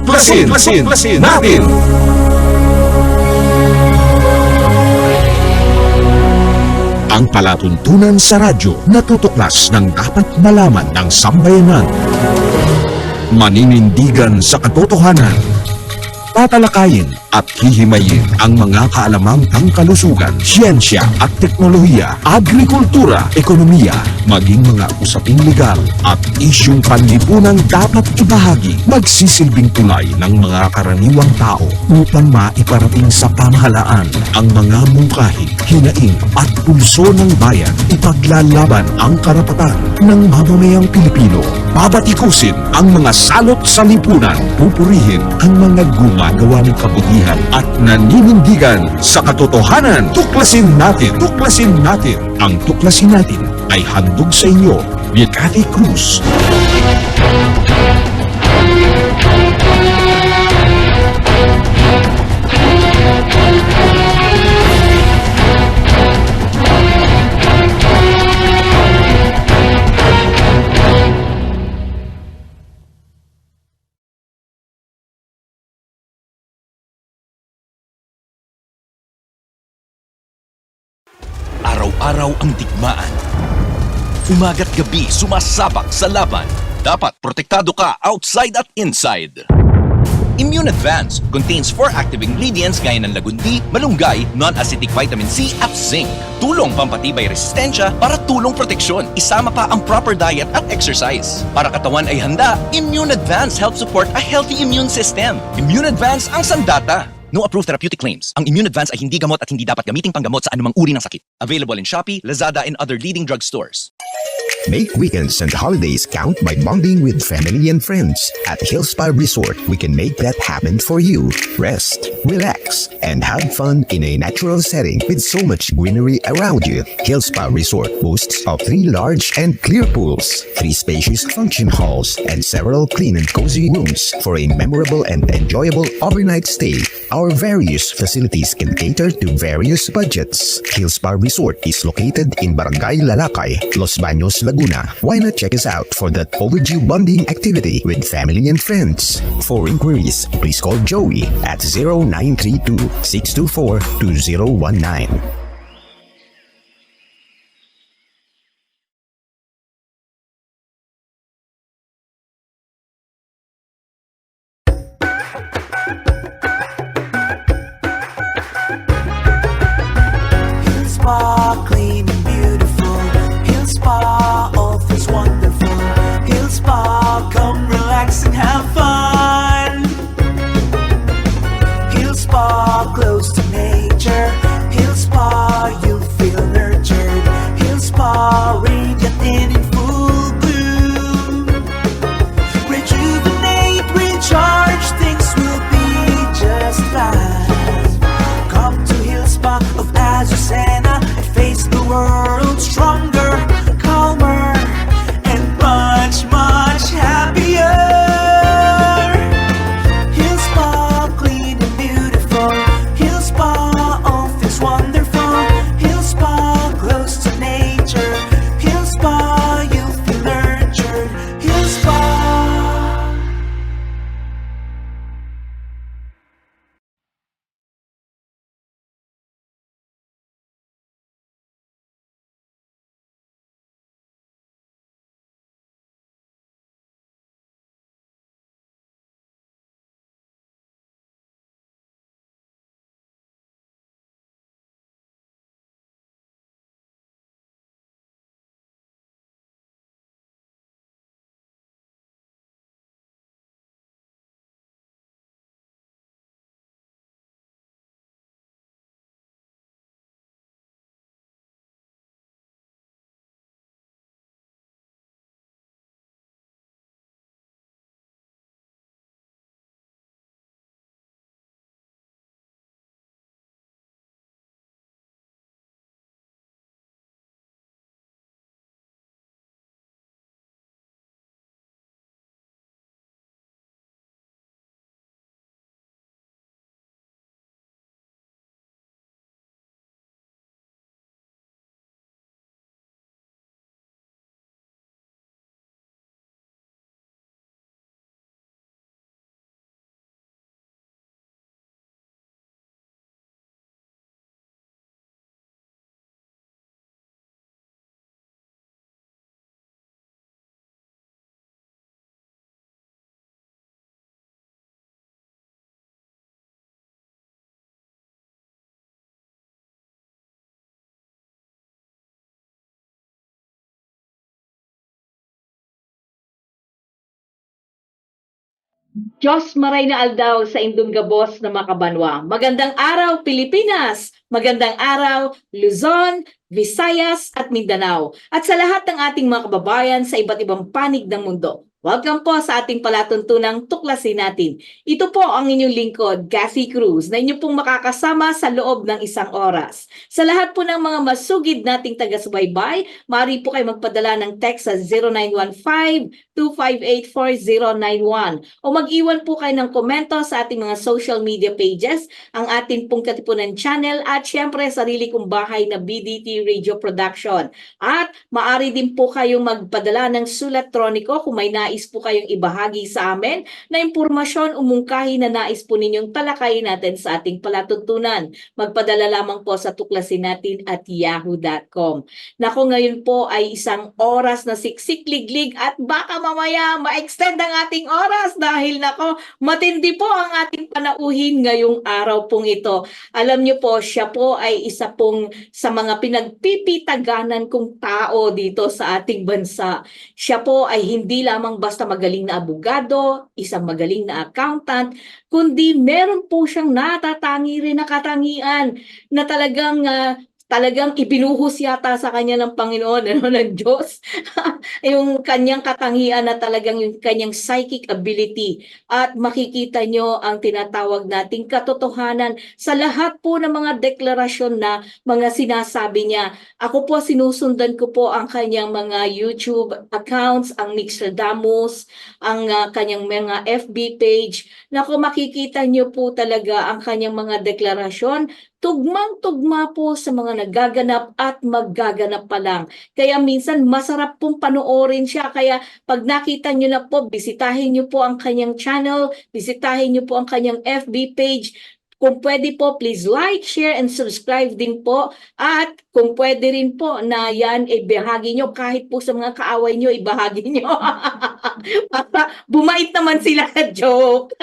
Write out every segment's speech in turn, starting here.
Tuklasin natin! Ang palatuntunan sa radyo na tutuklas ng dapat malaman ng sambayanan. Maninindigan sa katotohanan. Tatalakayin at hihimayin ang mga kaalamang pangkalusugan, siyensya at teknolohiya, agrikultura, ekonomiya, maging mga usaping legal at isyung panlipunang dapat ibahagi, magsisilbing tulay ng mga karaniwang tao upang maiparating sa pamahalaan ang mga mungkahi, hinaing at pulso ng bayan, ipaglalaban ang karapatan ng mamamayang Pilipino, babatikusin ang mga salot sa lipunan, pupurihin ang mga gumagawa ng kabutihan at naninindigan sa katotohanan. Tuklasin natin! Ang tuklasin natin ay handog sa inyo ni Cathy Cruz. Araw-araw ang digmaan. Umaga't gabi sumasabak sa laban. Dapat protektado ka outside at inside. Immune Advance contains 4 active ingredients gaya ng lagundi, malunggay, non-acidic vitamin C at zinc. Tulong pampatibay resistensya para tulong proteksyon. Isama pa ang proper diet at exercise. Para katawan ay handa, Immune Advance helps support a healthy immune system. Immune Advance ang sandata. No approved therapeutic claims. Ang Immune Advance ay hindi gamot at hindi dapat gamiting panggamot sa anumang uri ng sakit. Available in Shopee, Lazada, and other leading drugstores. Make weekends and holidays count by bonding with family and friends. At Hillspa Resort, we can make that happen for you. Rest, relax, and have fun in a natural setting with so much greenery around you. Hillspa Resort boasts of 3 large and clear pools, 3 spacious function halls, and several clean and cozy rooms for a memorable and enjoyable overnight stay. Our various facilities can cater to various budgets. Hillspa Resort is located in Barangay Lalakay, Los Baños, Laguna. Why not check us out for that overdue bonding activity with family and friends? For inquiries, please call Joey at 0932-624-2019. Clean and beautiful. Hill Spa offers wonderful. Hill Spa, come relax and have fun. Hill Spa, close to nature. Hill Spa, you'll feel nurtured. Hill Spa, radiant and in full bloom. Rejuvenate, recharge, things will be just fine. Come to Hill Spa of Azucena. Face the world stronger, calmer, and much, much happier. Hill Spa, clean and beautiful. Hill Spa, offers wonderful. Hill Spa, close to nature. Hill Spa, Diyos maray na aldaw sa indong gabos na makabanwa. Magandang araw Pilipinas! Magandang araw Luzon, Visayas at Mindanao. At sa lahat ng ating mga kababayan sa iba't ibang panig ng mundo. Welcome po sa ating palatuntunang Tuklasin Natin. Ito po ang inyong lingkod, Kathy Cruz, na inyo pong makakasama sa loob ng isang oras. Sa lahat po ng mga masugid nating taga-subaybay, maaari po kayo magpadala ng text sa 0915-258-4091 o mag-iwan po kayo ng komento sa ating mga social media pages, ang ating pong Katipunan Channel at syempre sarili kong bahay na BDT Radio Production. At maaari din po kayong magpadala ng sulat troniko kung may nais po kayong ibahagi sa amin na impormasyon umungkahi na nais po ninyong talakayin natin sa ating palatuntunan. Magpadala lamang po sa tuklasinnatin@yahoo.com. Nako, ngayon po ay isang oras na siksik liglig at baka mamaya ma-extend ang ating oras dahil nako, matindi po ang ating panauhin ngayong araw pong ito. Alam niyo po, siya po ay isa pong sa mga pinagpipitaganan kong tao dito sa ating bansa. Siya po ay hindi lamang basta magaling na abogado, isang magaling na accountant, kundi meron po siyang natatangi rin na katangian na talagang ibinuhos yata sa kanya ng Panginoon, ng Diyos, yung kanyang katangian na talagang yung kanyang psychic ability. At makikita nyo ang tinatawag nating katotohanan sa lahat po ng mga deklarasyon na mga sinasabi niya. Ako po, sinusundan ko po ang kanyang mga YouTube accounts, ang Nixtradamus, ang kanyang mga FB page. Naku, makikita nyo po talaga ang kanyang mga deklarasyon. Tugmang-tugma po sa mga nagaganap at maggaganap pa lang. Kaya minsan masarap pong panoorin siya. Kaya pag nakita nyo na po, bisitahin nyo po ang kanyang channel, bisitahin nyo po ang kanyang FB page. Kung pwede po, please like, share, and subscribe din po. At kung pwede rin po na yan, ibahagi nyo. Kahit po sa mga kaaway nyo, ibahagi nyo. Bumait naman sila, joke.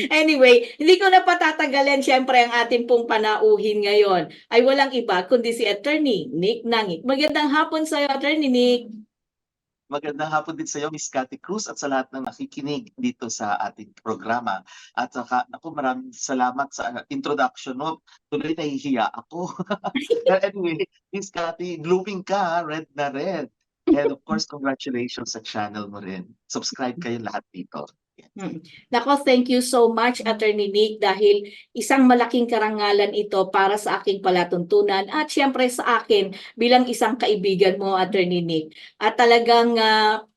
Anyway, hindi ko na patatagalin. Siyempre, ang ating pong panauhin ngayon ay walang iba kundi si Attorney Nick Nangit. Magandang hapon sa iyo, Attorney Nick. Magandang hapon din sa iyo, Miss Cathy Cruz, at sa lahat ng nakikinig dito sa ating programa. At saka, naku, maraming salamat sa introduction mo. Tuloy nahihiya ako. Anyway, Miss Cathy, blooming ka, red na red. And of course, congratulations sa channel mo rin. Subscribe kayo lahat dito. Nako, thank you so much, Attorney Nick, dahil isang malaking karangalan ito para sa aking palatuntunan at syempre sa akin bilang isang kaibigan mo, Attorney Nick. At talagang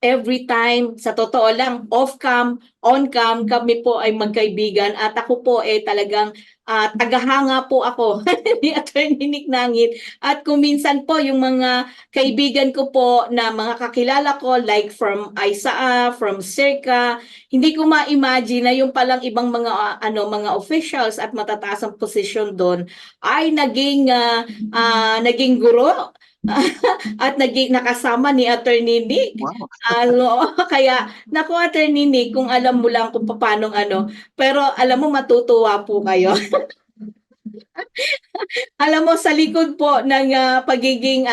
every time, sa totoo lang, off-cam, on-cam, kami po ay magkaibigan at ako po ay talagang tagahanga po ako ni Attorney Nick Nangit. At kung minsan po yung mga kaibigan ko po na mga kakilala ko like from ISAA, from Circa, hindi ko ma-imagine na yung palang ibang mga mga officials at matataas ang posisyon doon ay naging guro at nakasama ni Attorney Nick. Wow. Kaya naku, Attorney Nick, kung alam mo lang kung paano pero alam mo matutuwa po kayo. Alam mo, sa likod po ng pagiging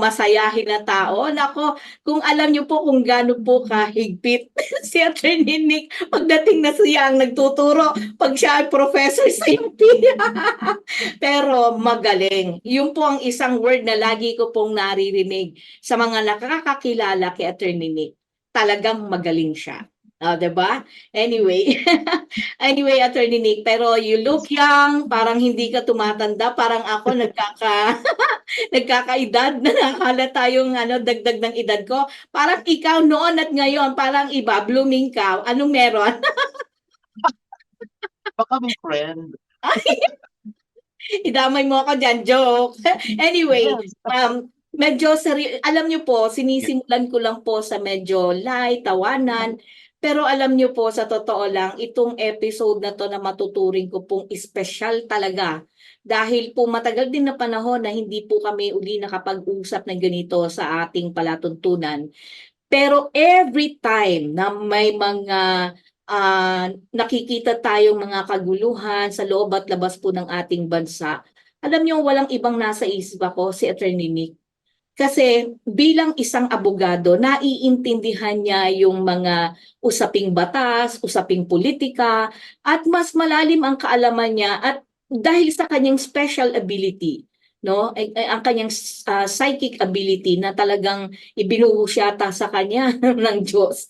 masayahin na tao, nako, kung alam niyo po kung gaano po kahigpit si Attorney Nick pagdating na siya ang nagtuturo pag siya ay professor sa UP. Pero magaling. Yun po ang isang word na lagi ko pong naririnig sa mga nakakakilala kay Attorney Nick. Talagang magaling siya. Diba? Anyway, Attorney Nick, pero you look young, parang hindi ka tumatanda, parang ako nagkakaedad, nakakalata yung dagdag ng edad ko. Parang ikaw noon at ngayon, parang iba, blooming ka. Anong meron? Baka may friend. Idamay mo ako dyan, joke. Anyway, medyo alam niyo po, sinisimulan ko lang po sa medyo light, tawanan. Pero alam niyo po, sa totoo lang, itong episode na to na matuturing ko pong espesyal talaga. Dahil po matagal din na panahon na hindi po kami uli nakapag-usap ng ganito sa ating palatuntunan. Pero every time na may mga nakikita tayong mga kaguluhan sa loob at labas po ng ating bansa, alam niyo, walang ibang nasa isip ako, si Attorney Nick. Kasi bilang isang abogado, naiintindihan niya yung mga usaping batas, usaping politika, at mas malalim ang kaalaman niya at dahil sa kanyang special ability, no? Ang kanyang psychic ability na talagang ibinuhos yata sa kanya ng Diyos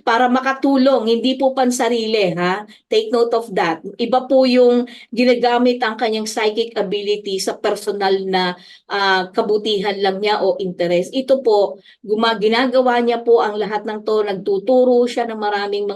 para makatulong, hindi po pansarili, ha? Take note of that. Iba po yung ginagamit ang kanyang psychic ability sa personal na kabutihan lang niya o interes. Ito po, ginagawa niya po ang lahat ng to, nagtuturo siya ng maraming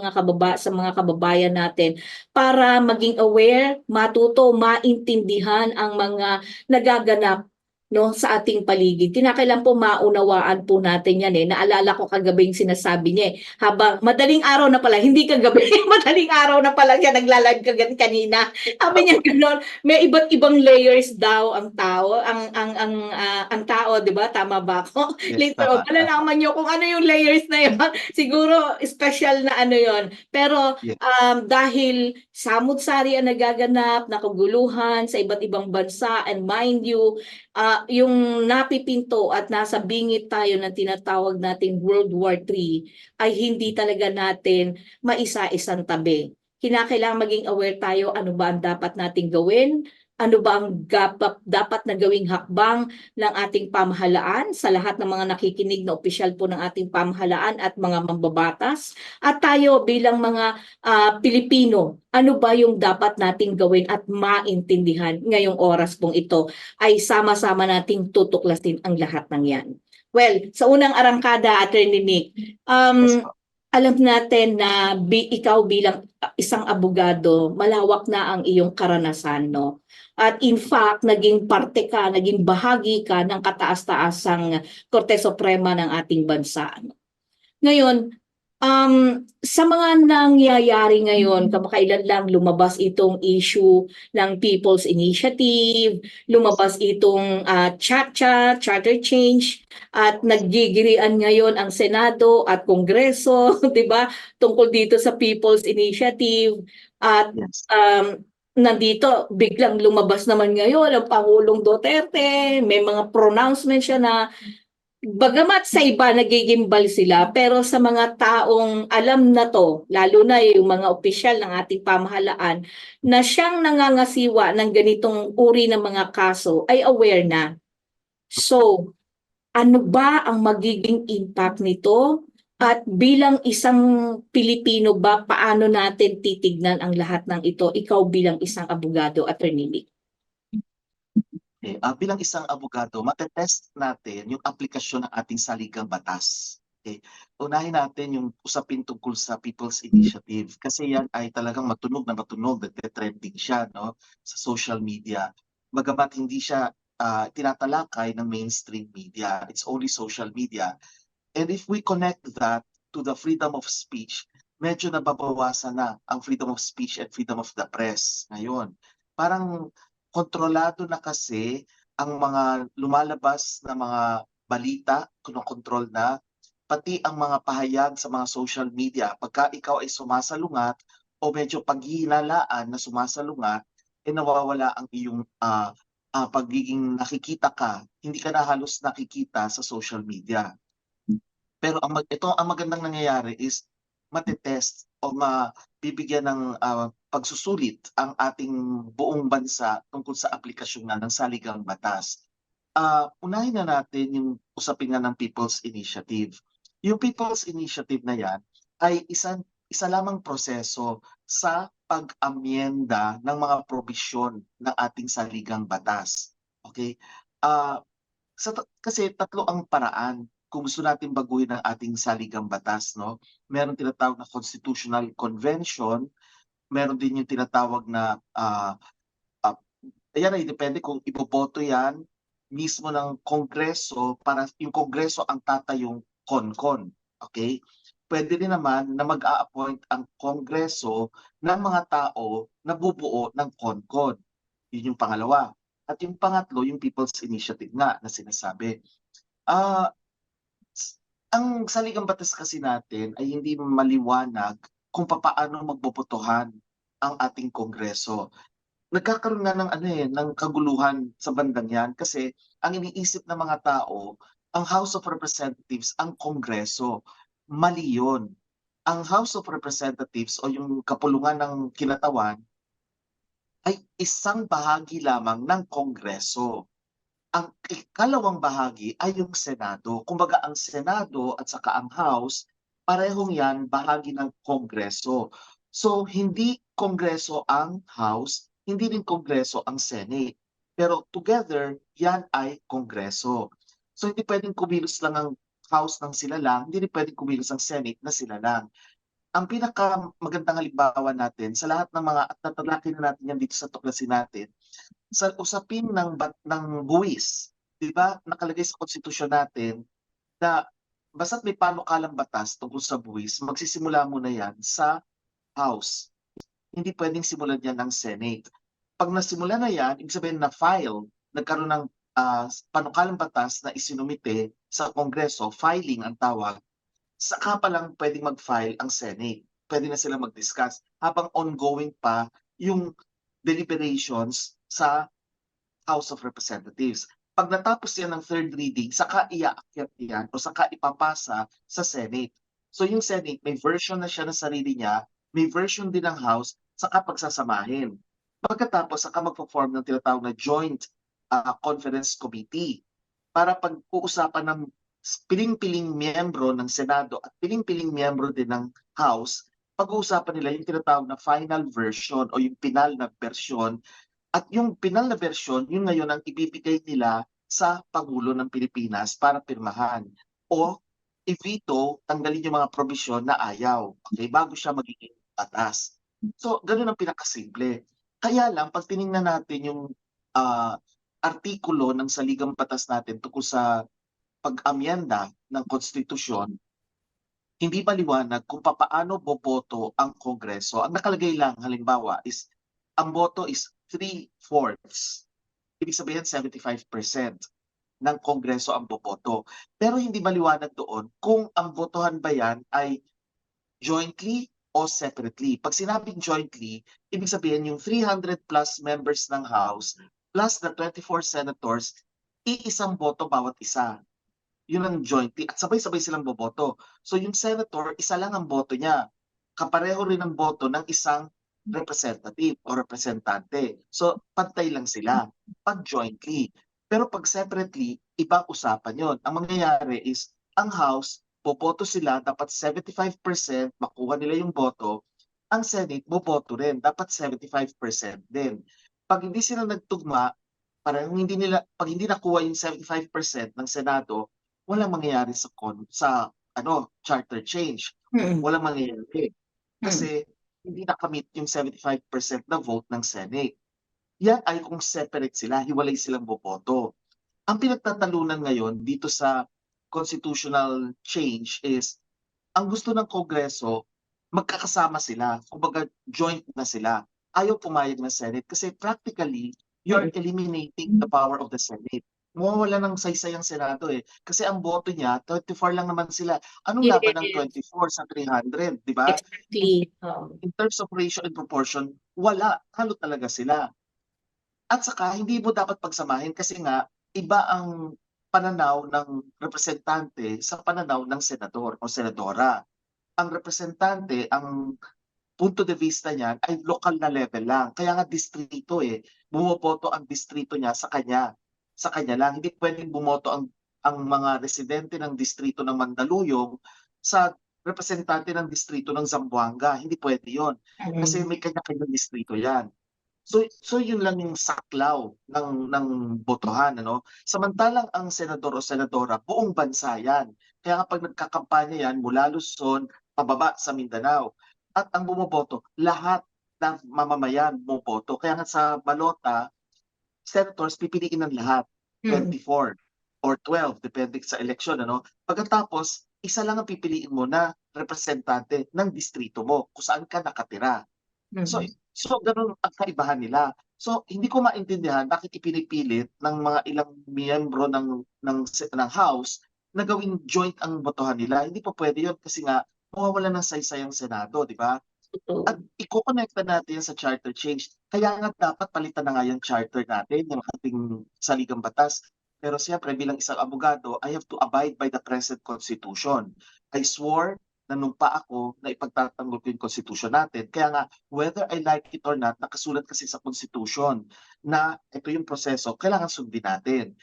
sa mga kababayan natin para maging aware, matuto, maintindihan ang mga nagaganap, no, sa ating paligid. Kinakailan po maunawaan po natin yan eh. Naalala ko kagabi yung sinasabi niya eh. Habang madaling araw na pala, hindi kagabi, madaling araw na pala siya nagla-live kanina. Sabi niya gano'n, may iba't ibang layers daw ang tao, ang tao, 'di ba? Tama ba ako? Yes, Later on, tama, tama. malalaman niyo kung ano yung layers na 'yon. Siguro special na ano 'yon. Pero Yes. dahil samut-sari ang nagaganap, nakaguluhan sa iba't ibang bansa, and mind you, yung napipinto at nasa bingit tayo ng tinatawag nating World War III ay hindi talaga natin maisa-isang tabi. Kinakailangan maging aware tayo ano ba ang dapat nating gawin, ano ba ang dapat na gawing hakbang ng ating pamahalaan sa lahat ng mga nakikinig na opisyal po ng ating pamahalaan at mga mambabatas. At tayo bilang mga Pilipino, ano ba yung dapat nating gawin at maintindihan ngayong oras pong ito ay sama-sama nating tutuklasin ang lahat ng yan. Well, sa unang arangkada, Attorney Nick, Yes po. alam natin na ikaw bilang isang abogado, malawak na ang iyong karanasan, no? At in fact, naging parte ka, naging bahagi ka ng kataas-taasang Korte Suprema ng ating bansa. Ngayon, sa mga nangyayari ngayon, kamakailan lang lumabas itong issue ng People's Initiative, lumabas itong CHATCHA, Charter Change, at naggigirian ngayon ang Senado at Kongreso, 'di ba? Tungkol dito sa People's Initiative at Yes. nandito biglang lumabas naman ngayon ang Pangulong Duterte, may mga pronouncement siya na bagamat sa iba nagigimbal sila, pero sa mga taong alam na to, lalo na yung mga opisyal ng ating pamahalaan, na siyang nangangasiwa ng ganitong uri ng mga kaso ay aware na. So, ano ba ang magiging impact nito? At bilang isang Pilipino ba, paano natin titignan ang lahat ng ito? Ikaw bilang isang abogado, Attorney Nick. Okay. Bilang isang abogado, matetest natin yung aplikasyon ng ating saligang batas. Okay. Unahin natin yung usapin tungkol sa People's Initiative kasi yan ay talagang matunog, nagte-trending siya, no, sa social media. Bagamat hindi siya tinatalakay ng mainstream media, it's only social media. And if we connect that to the freedom of speech, medyo nababawasan na ang freedom of speech and freedom of the press ngayon. Parang kontrolado na kasi ang mga lumalabas na mga balita, kinokontrol na, pati ang mga pahayag sa mga social media. Pagka ikaw ay sumasalungat o medyo paghihinalaan na sumasalungat, nawawala ang iyong pagiging nakikita ka. Hindi ka na halos nakikita sa social media. Pero ito ang magandang nangyayari is matetest o mabibigyan ng pagsusulit ang ating buong bansa tungkol sa aplikasyon ng saligang batas. Unahin na natin yung usapin nga ng People's Initiative. Yung People's Initiative na yan ay isa lamang proseso sa pag-amyenda ng mga probisyon ng ating saligang batas. Okay? Kasi tatlo ang paraan kung gusto natin baguhin ang ating saligang batas, no? Meron tinatawag na Constitutional Convention, meron din yung tinatawag na ayan ay depende kung iboboto yan mismo ng Kongreso para yung Kongreso ang tatayong CONCON. Okay? Pwede din naman na mag-a-appoint ang Kongreso ng mga tao na bubuo ng CONCON. Yun yung pangalawa. At yung pangatlo, yung People's Initiative nga na sinasabi. Ang saligang batas kasi natin ay hindi maliwanag kung paano magbobotohan ang ating Kongreso. Nagkakaroon nga ng ng kaguluhan sa bandang yan kasi ang iniisip ng mga tao ang House of Representatives ang Kongreso. Mali yun. Ang House of Representatives o yung kapulungan ng kinatawan ay isang bahagi lamang ng Kongreso. Ang ikalawang bahagi ay yung Senado. Kumbaga ang Senado at saka ang House, parehong yan bahagi ng Kongreso. So hindi Kongreso ang House, hindi din Kongreso ang Senate. Pero together, yan ay Kongreso. So hindi pwedeng kumilos lang ang House ng sila lang, hindi rin pwedeng kumilos ang Senate na sila lang. Ang pinakamagandang halimbawa natin sa lahat ng mga at tatalakay na natin yan dito sa tuklasin natin, sa usapin ng buwis, 'di ba? Nakalagay sa konstitusyon natin na basta't may panukalang batas tungkol sa buwis, magsisimula muna 'yan sa House. Hindi pwedeng simulan 'yan ng Senate. Pag nasimula na 'yan, ibig sabihin na file, nagkaroon ng panukalang batas na isinumite sa Kongreso, filing ang tawag, saka pa lang pwedeng mag-file ang Senate. Pwede na sila mag-discuss habang ongoing pa yung deliberations sa House of Representatives. Pag natapos yan ng third reading, saka iaakyat yan o saka ipapasa sa Senate. So yung Senate, may version na siya ng sarili niya, may version din ng House, saka pagsasamahin. Pagkatapos, saka magpo-form ng tinatawag na Joint Conference Committee para pag-uusapan ng piling-piling miyembro ng Senado at piling-piling miyembro din ng House, pag-uusapan nila yung tinatawag na final version o yung final na version. At yung final na version, yun ngayon ang ibibigay nila sa Pangulo ng Pilipinas para pirmahan. O i-veto, tanggalin yung mga probisyon na ayaw. Okay, bago siya magiging batas. So, ganun ang pinakasimple. Kaya lang, pag tinignan natin yung artikulo ng saligang batas natin tungkol sa pag-amyenda ng konstitusyon, hindi maliwanag kung papaano boboto ang Kongreso. Ang nakalagay lang, halimbawa, is ang boto is 3/4. Ibig sabihin 75% ng Kongreso ang boboto. Pero hindi maliwanag doon kung ang botohan ba yan ay jointly o separately. Pag sinabing jointly, ibig sabihin yung 300 plus members ng House plus the 24 senators, iisang boto bawat isa. Yun ang jointly at sabay-sabay silang boboto. So yung senator, isa lang ang boto niya. Kapareho rin ang boto ng isang representative o representante. So pantay lang sila pag jointly. Pero pag separately, ibang usapan yon. Ang mangyayari is ang House, boboto sila, dapat 75% makuha nila yung boto. Ang Senate, boboto rin, dapat 75% din. Pag hindi sila nagtugma, parang pag hindi nakuha yung 75% ng Senado, walang mangyayari sa charter change. Walang mangyayari. Kasi hindi nakamit yung 75% na vote ng Senate. Yan ay kung separate sila, hiwalay silang boboto. Ang pinagtatalunan ngayon dito sa constitutional change is, ang gusto ng Kongreso, magkakasama sila, kumbaga joint na sila. Ayaw pumayag ng Senate kasi practically, you're eliminating the power of the Senate. Mawawala ng saysay ang Senado eh. Kasi ang boto niya, 24 lang naman sila. Anong laban ng 24 sa 300, di ba? Exactly. In terms of ratio and proportion, wala. Halo talaga sila. At saka, hindi mo dapat pagsamahin kasi nga, iba ang pananaw ng representante sa pananaw ng senador o senadora. Ang representante, ang punto de vista niyan ay local na level lang. Kaya nga distrito eh. Bumoboto ang distrito niya sa kanya. Sa kanya lang. Hindi pwedeng bumoto ang mga residente ng distrito ng Mandaluyong sa representante ng distrito ng Zamboanga. Hindi pwede yon. Kasi may kanya-kanyang distrito yan. So yun lang yung saklaw ng botohan, ano? Samantalang ang senador o senadora, buong bansa yan. Kaya kapag nagkakampanya yan, mula Luzon, pababa sa Mindanao. At ang bumoboto, lahat ng mamamayan bumoboto. Kaya nga sa balota, senators pipiliin ng lahat, 24 or 12, depende sa eleksyon, ano? Pagkatapos, isa lang ang pipiliin mo na representante ng distrito mo, kung saan ka nakatira. So ganun ang kaibahan nila. So hindi ko maintindihan bakit ipinipilit ng mga ilang miyembro ng House na gawing joint ang botohan nila. Hindi pa pwede 'yon kasi nga mawawala ng saysay ang Senado, di ba? At i-connecta natin sa charter change. Kaya nga dapat palitan na nga yung charter natin, yung ating saligang batas. Pero siyempre bilang isang abogado, I have to abide by the present Constitution. I swore na numpa ako na ipagtatanggol ko yung Constitution natin. Kaya nga, whether I like it or not, nakasulat kasi sa Constitution na ito yung proseso, kailangan sundin natin.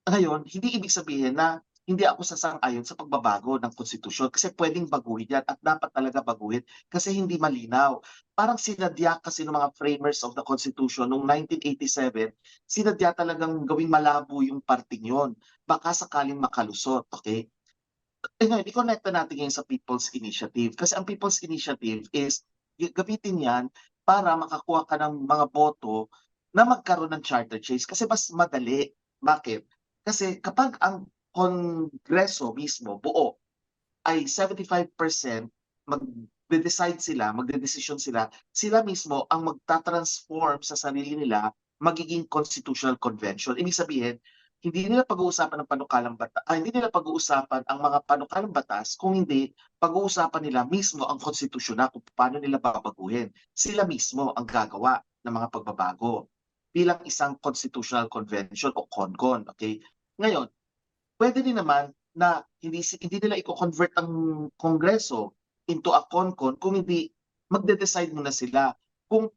Ngayon, hindi ibig sabihin na hindi ako sasang-ayon sa pagbabago ng konstitusyon kasi pwedeng baguhin yan at dapat talaga baguhin kasi hindi malinaw. Parang sinadya kasi ng mga framers of the Constitution noong 1987, sinadya talagang gawing malabo yung parting yon. Baka sakaling makalusot, okay? Ngayon, i-connect na natin ngayon sa People's Initiative. Kasi ang People's Initiative is, gamitin yan para makakuha ka ng mga boto na magkaroon ng charter change. Kasi mas madali. Bakit? Kasi kapag ang Kongreso mismo, buo, ay 75% magde-decide sila, magde-desisyon sila, sila mismo ang magta-transform sa sarili nila magiging constitutional convention. Ibig sabihin, hindi nila pag-uusapan ang panukalang batas, hindi nila pag-uusapan ang mga panukalang batas, kung hindi pag-uusapan nila mismo ang konstitusyon na kung paano nila babaguhin. Sila mismo ang gagawa ng mga pagbabago bilang isang constitutional convention o CONCON. Okay? Ngayon, pwede din naman na hindi nila i-convert ang Kongreso into a CONCON kung hindi magde-decide muna sila kung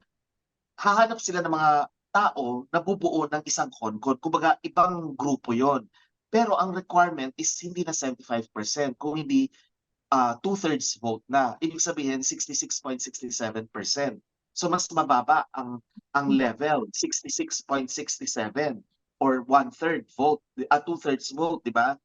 hahanap sila ng mga tao na bubuo ng isang CONCON. Kumbaga, ibang grupo yon. Pero ang requirement is hindi na 75%, kung hindi two-thirds vote na. Ibig sabihin, 66.67%. So mas mababa ang level, 66.67 or one-third vote, two-thirds vote, di ba?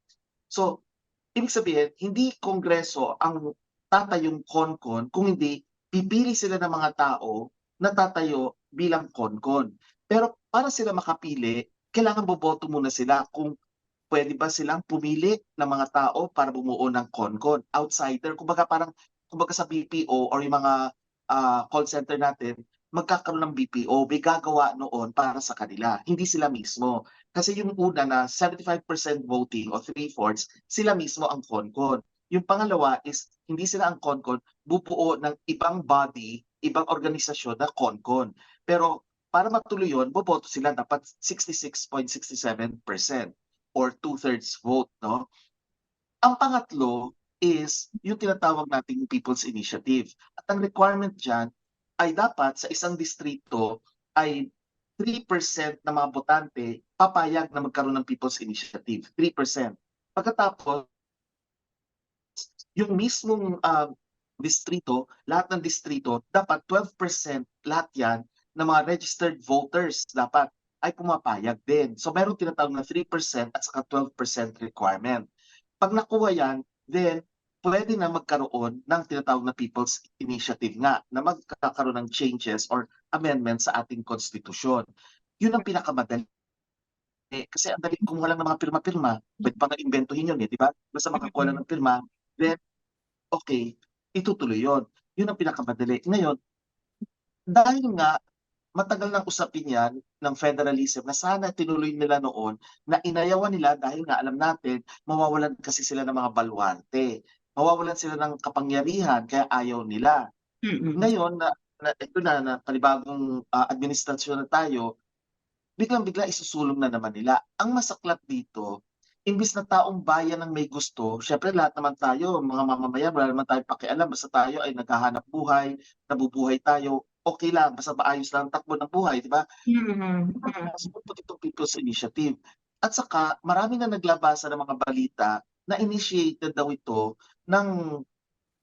So, ibig sabihin, hindi Kongreso ang tatayong CONCON kung hindi pipili sila ng mga tao na tatayo bilang CONCON. Pero para sila makapili, kailangan boboto muna sila kung pwede ba silang pumili ng mga tao para bumuo ng CONCON. Outsider, kumbaga sa BPO or yung mga call center natin, magkakaroon ng BPO, may gagawa noon para sa kanila, hindi sila mismo. Kasi yung una na 75% voting o 3/4, sila mismo ang CONCON. Yung pangalawa is, hindi sila ang CONCON, bubuo ng ibang body, ibang organisasyon na CONCON. Pero para matuloy yun, boboto sila dapat 66.67% or two-thirds vote. No? Ang pangatlo is yung tinatawag nating People's Initiative. At ang requirement dyan ay dapat sa isang distrito ay 3% ng mga botante papayag na magkaroon ng People's Initiative. 3%. Pagkatapos, yung mismong distrito, lahat ng distrito, dapat 12% lahat yan ng mga registered voters dapat ay pumapayag din. So meron tinatawag na 3% at saka 12% requirement. Pag nakuha yan, then pwede na magkaroon ng tinatawag na People's Initiative nga na magkakaroon ng changes or amendments sa ating konstitusyon. Yun ang pinakamadali. Kasi ang dali kumuha lang ng mga pirma-pirma, pwede pa nga inventohin yun, di ba? Basta makakuha lang ng pirma, then okay, itutuloy yun. Yun ang pinakamadali. Ngayon, dahil nga matagal nang usapin yan ng federalism na sana tinuloy nila noon na inayawan nila dahil nga alam natin mawawalan kasi sila ng mga baluarte. Mawawalan sila ng kapangyarihan kaya ayaw nila. Ngayon ito na panibagong administrasyon na tayo, biglang-bigla isusulong na naman nila. Ang masaklap dito, imbis na taong bayan ang may gusto, syempre lahat naman tayo, mga mamamayan, wala naman tayong pakialam, basta tayo ay naghahanap buhay, nabubuhay tayo, okay lang, basta maayos lang ang takbo ng buhay, di ba? Sumunod itong People's Initiative. At saka, marami na naglabasa ng mga balita na initiated daw ito ng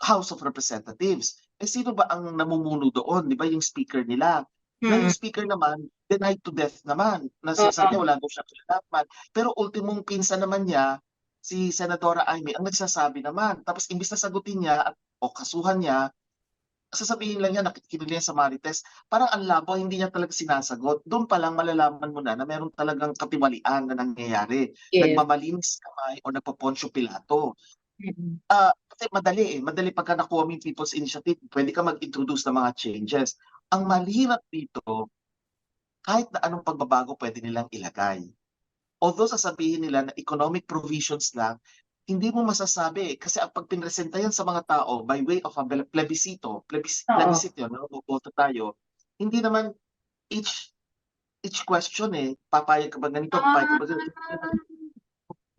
House of Representatives. Sino ba ang namumuno doon? Di ba yung speaker nila? Na yung speaker naman, denied to death naman. Nasasabi wala daw siya kinalaman. Pero ultimong pinsan naman niya, si Senadora Amy, ang nagsasabi naman. Tapos imbis na sagutin niya o kasuhan niya, sasabihin lang niya, nakikinig niya sa Marites, parang ang labo, hindi niya talaga sinasagot. Doon pa lang malalaman mo na meron talagang katiwalian na nangyayari. Yes. Nagmamalinis kamay o nagpo-Poncio Pilato. Kasi madali pagka nakuha mo yung People's Initiative, pwede ka mag-introduce ng mga changes. Ang mahirap dito, kahit na anong pagbabago pwede nilang ilagay. Although sasabihin nila na economic provisions lang, hindi mo masasabi kasi ang pag pinresenta yan sa mga tao by way of a plebiscito, plebiscito, no? Boboto tayo, hindi naman each each question eh, papayag ka ba ganito, papayag ka ba ganito.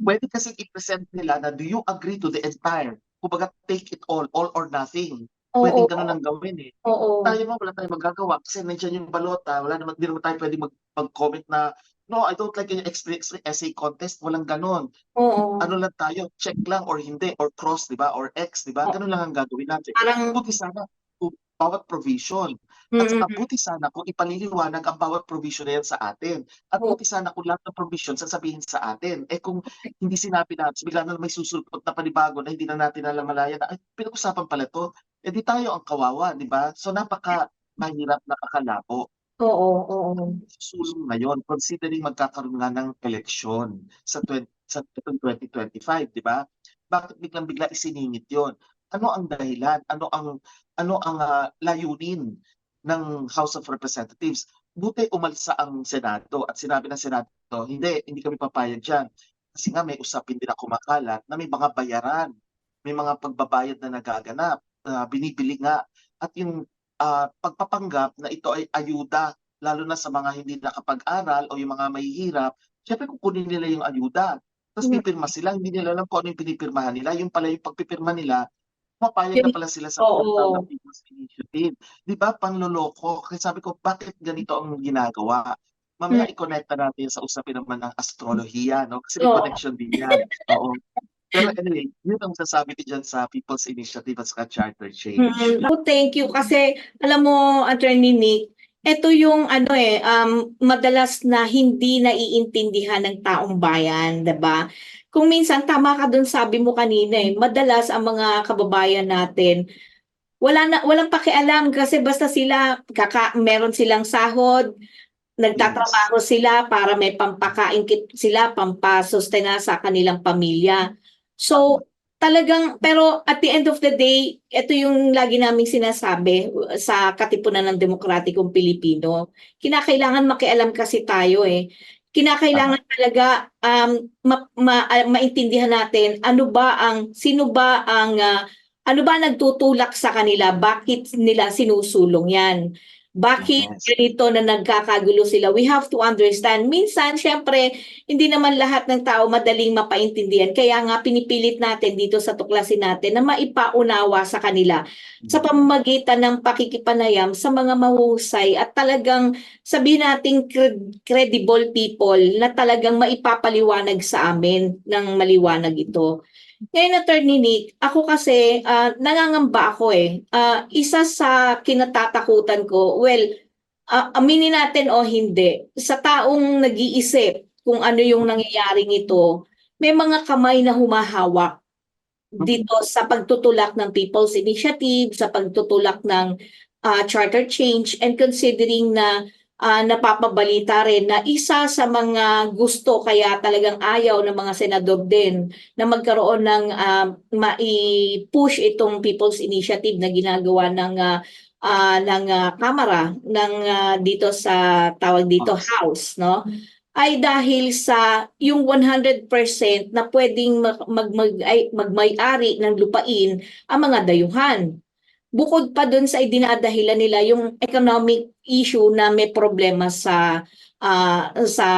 Pwede kasi i-present nila na do you agree to the entire? Kumbaga take it all or nothing. Oo, Pwedeng gano'n ang gawin eh. oo, Tayo naman wala tayong magagawa kasi nandiyan yung balota, wala naman, di naman tayo pwedeng mag-comment na no, I don't like yung essay contest, walang gano'n. oo. Ano lang tayo, check lang or hindi, or cross, di ba? Or X, di ba? Oo. Ganun lang ang gagawin natin. Parang, Buti sana kung bawat provision. At saka mm, buti sana kung ipaliliwanag ang bawat provision na yan sa atin. At oo. buti sana kung lahat ng provision sasabihin sa atin. Eh kung hindi sinabi natin, bigla na may susulpot na panibago na hindi na natin alamalayan na, ay, pinag-usapan pala to. Eh di tayo ang kawawa, di ba? So napaka mahirap, nakakalabo. Oo, oo. Susulong ngayon considering magkakaroon nga ng eleksyon sa 2025, di ba? Bakit biglang-bigla isiningit 'yon? Ano ang dahilan? Ano ang layunin ng House of Representatives? Buti umalsa ang Senado at sinabi ng Senado, hindi kami papayag diyan. Kasi nga may usapin din na kumakalat na may mga bayaran, may mga pagbabayad na nagaganap, binibili nga at yung pagpapanggap na ito ay ayuda lalo na sa mga hindi nakapag-aral o yung mga mahihirap, siyempre kukunin nila yung ayuda. Tapos Mm, pipirma sila, hindi nila alam kung ano yung pinipirmahan nila. Yung pala yung pagpipirma nila, pumapayag na yun, pala sila sa tinatawag na oo. People's Initiative. Di ba? Panloloko. Kaya sabi ko, bakit ganito ang ginagawa? Mm, Mamaya i-connecta natin sa usapin naman ng astrolohiya, no? Kasi may oo. connection din yan. Oo. Pero anyway, yun ang sasabi ko dyan sa People's Initiative at saka Charter Change. Naku, thank you kasi alam mo, Attorney Nick, ito yung ano madalas na hindi naiintindihan ng taong bayan, 'di ba? Kung minsan tama ka dun sabi mo kanina madalas ang mga kababayan natin walang pakialam kasi basta sila meron silang sahod, Yes. nagtatrabaho sila para may pampakain sila, pampasustena sa kanilang pamilya. Tama. So, talagang, pero at the end of the day, ito yung lagi naming sinasabi sa Katipunan ng Demokratikong Pilipino. Kinakailangan makialam kasi tayo eh. Tama. Kinakailangan talaga maintindihan natin ano ba nagtutulak sa kanila, bakit nila sinusulong yan. Bakit Yes. ganito na nagkakagulo sila? We have to understand. Minsan, syempre, hindi naman lahat ng tao madaling mapaintindihan. Kaya nga pinipilit natin dito sa tuklasin natin na maipaunawa sa kanila sa pamamagitan ng pakikipanayam sa mga mahuhusay at talagang sabihin nating credible people na talagang maipapaliwanag sa amin ng maliwanag ito. Ngayon, Attorney Nick, ako kasi nangangamba ako eh. Isa sa kinatatakutan ko, well, aminin natin o hindi, sa taong nag-iisip kung ano yung nangyayaring ito, may mga kamay na humahawak dito sa pagtutulak ng People's Initiative, sa pagtutulak ng charter change, and considering na napapabalita rin na isa sa mga gusto kaya talagang ayaw ng mga senador din na magkaroon ng mai-push itong People's Initiative na ginagawa ng Kamara ng dito sa tawag dito Yes. House, no? Ay dahil sa yung 100% na pwedeng magmay-ari ng lupain ang mga dayuhan. Bukod pa dun sa idinadahilan nila yung economic issue na may problema sa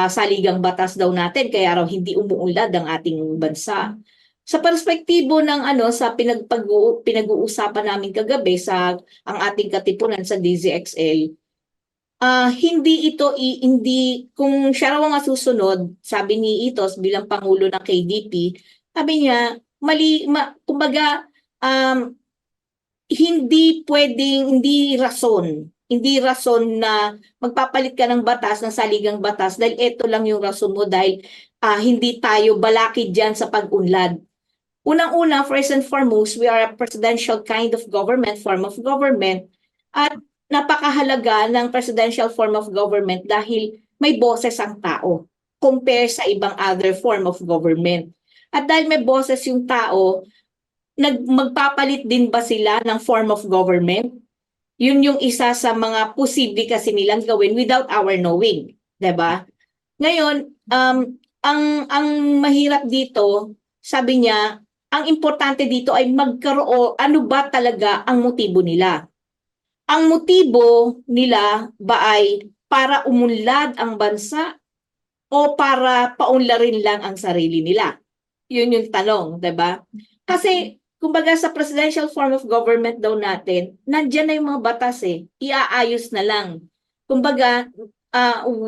saligang batas daw natin kaya raw hindi umuunlad ang ating bansa. Sa perspektibo ng sa pinag-uusapan namin kagabi sa ang ating katipunan sa DZXL, hindi kung siya raw ang susunod, sabi ni Itos bilang pangulo ng KDP, sabi niya kumbaga hindi rason na magpapalit ka ng batas, ng saligang batas dahil ito lang yung rason mo dahil hindi tayo balakid diyan sa pag-unlad. Unang-una, first and foremost, we are a presidential kind of government, form of government, at napakahalaga ng presidential form of government dahil may boses ang tao compare sa ibang other form of government. At dahil may boses yung tao, magpapalit din ba sila ng form of government? Yun yung isa sa mga posible kasi nilang gawin without our knowing, 'di ba? Ngayon, ang mahirap dito, sabi niya, ang importante dito ay magkaroon, ano ba talaga ang motibo nila? Ang motibo nila ba ay para umunlad ang bansa o para paunlarin lang ang sarili nila? Yun yung tanong, 'di ba? Kasi kumbaga sa presidential form of government daw natin, nandiyan na yung mga batas eh. Iaayos na lang. Kumbaga,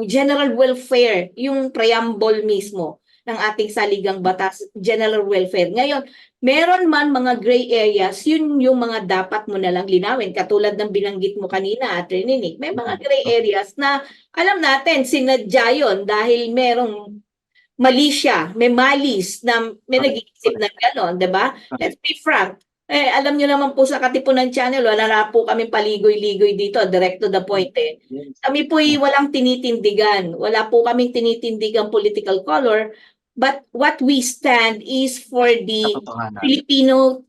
general welfare, yung preamble mismo ng ating saligang batas, general welfare. Ngayon, meron man mga gray areas, yun yung mga dapat mo na lang linawin. Katulad ng binanggit mo kanina, Atty. Nick, may mga gray areas na alam natin, sinadya yun dahil merong mali siya, may malis na may nag-iisip ng gano'n, 'di ba? Let's be frank. Alam niyo naman po sa Katipunan Channel, wala na po kaming paligoy-ligoy dito, direct to the point eh. Yes. Kami po'y walang tinitindigan. Wala po kaming tinitindigang political color, but what we stand is for the Katotohanan. Filipino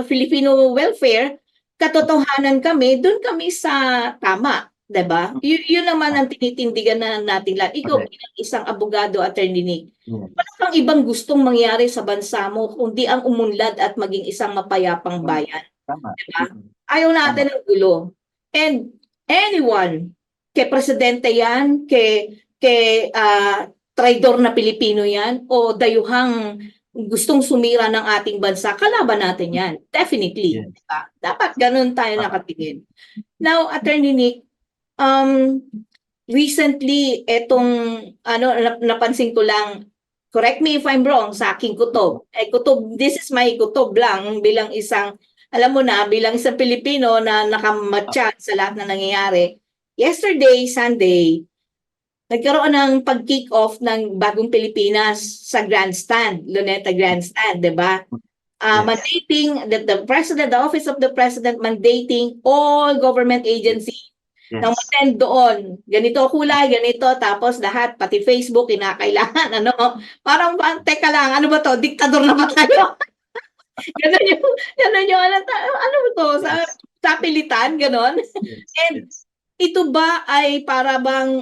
Filipino welfare. Katotohanan kami, doon kami sa tama, 'di ba? Yun naman ang tinitindigan na natin lahat. Ikaw Correct. bilang isang abogado, Attorney Nick, Yes. wala kang ibang gustong mangyari sa bansa mo kundi ang umunlad at maging isang mapayapang bayan. Tama. Diba? Ayaw natin ng gulo. And anyone, kay presidente yan, kay traidor na Pilipino yan, o dayuhang gustong sumira ng ating bansa, kalaban natin yan. Definitely. Yes. Diba? Dapat ganun tayo nakatingin. Now, Attorney Nick, recently, napansin ko lang, correct me if I'm wrong, sa aking kutob. This is my kutob lang bilang isang, alam mo na, bilang isang Pilipino na nakamatcha sa lahat na nangyayari. Yesterday, Sunday, nagkaroon ng pag-kick off ng Bagong Pilipinas sa Grandstand, Luneta Grandstand, 'di ba? Mandating the president, the office of the president mandating all government agencies na attend doon. Ganito kulay, ganito, tapos lahat, pati Facebook, kinakailangan, parang, teka lang, ano ba to? Diktador na ba tayo? Ganun yung, ano ba to? Sa pilitan, ganon. And ito ba ay para bang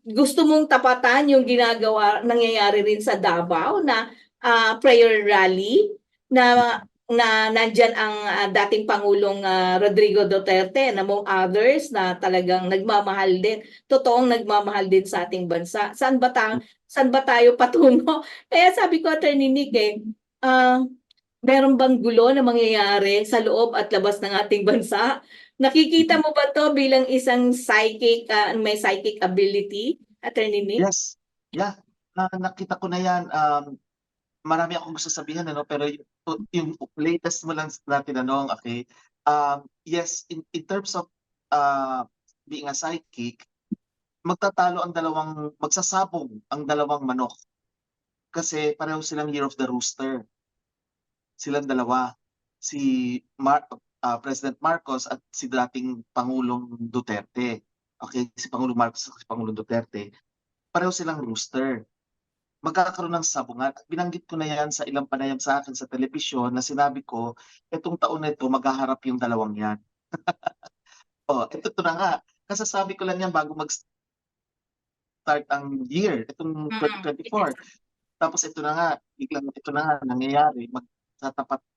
gusto mong tapatan yung nangyayari rin sa Davao na prayer rally na nandyan ang dating Pangulong Rodrigo Duterte and among others na talagang nagmamahal din, totoong nagmamahal din sa ating bansa. Saan ba tayo patungo? Kaya sabi ko, Attorney Nick, meron bang gulo na mangyayari sa loob at labas ng ating bansa? Nakikita mo ba to bilang isang may psychic ability, Attorney Nick? Yes. Yeah. Nakita ko na yan. Marami akong gusto sabihin, pero yung latest mo lang na tinanong, okay? Yes, in terms of being a psychic, magsasabong ang dalawang manok. Kasi pareho silang Year of the Rooster. Silang dalawa. Si President Marcos at si dating Pangulong Duterte. Okay, si Pangulong Marcos at si Pangulong Duterte. Pareho silang rooster. Magkakaroon ng sabungan. Binanggit ko na yan sa ilang panayam sa akin sa telebisyon na sinabi ko, itong taon na ito, maghaharap yung dalawang yan. Ito na nga. Kasasabi ko lang yan bago mag-start ang year, itong 2024. Tapos ito na nga, biglang ito na nga, nangyayari.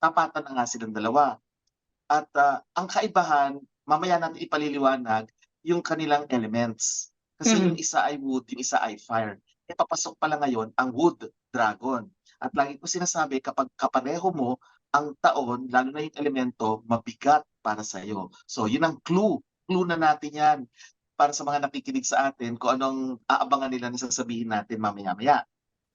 Tapatan na nga silang dalawa. At ang kaibahan, mamaya natin ipaliliwanag, yung kanilang elements. Kasi yung isa ay wood, yung isa ay fire. Papasok pala ngayon ang wood dragon. At lagi ko sinasabi, kapag kapareho mo ang taon, lalo na yung elemento, mabigat para sa iyo. So yun ang clue. Clue na natin yan para sa mga nakikinig sa atin kung anong aabangan nila na sasabihin natin mamaya-maya.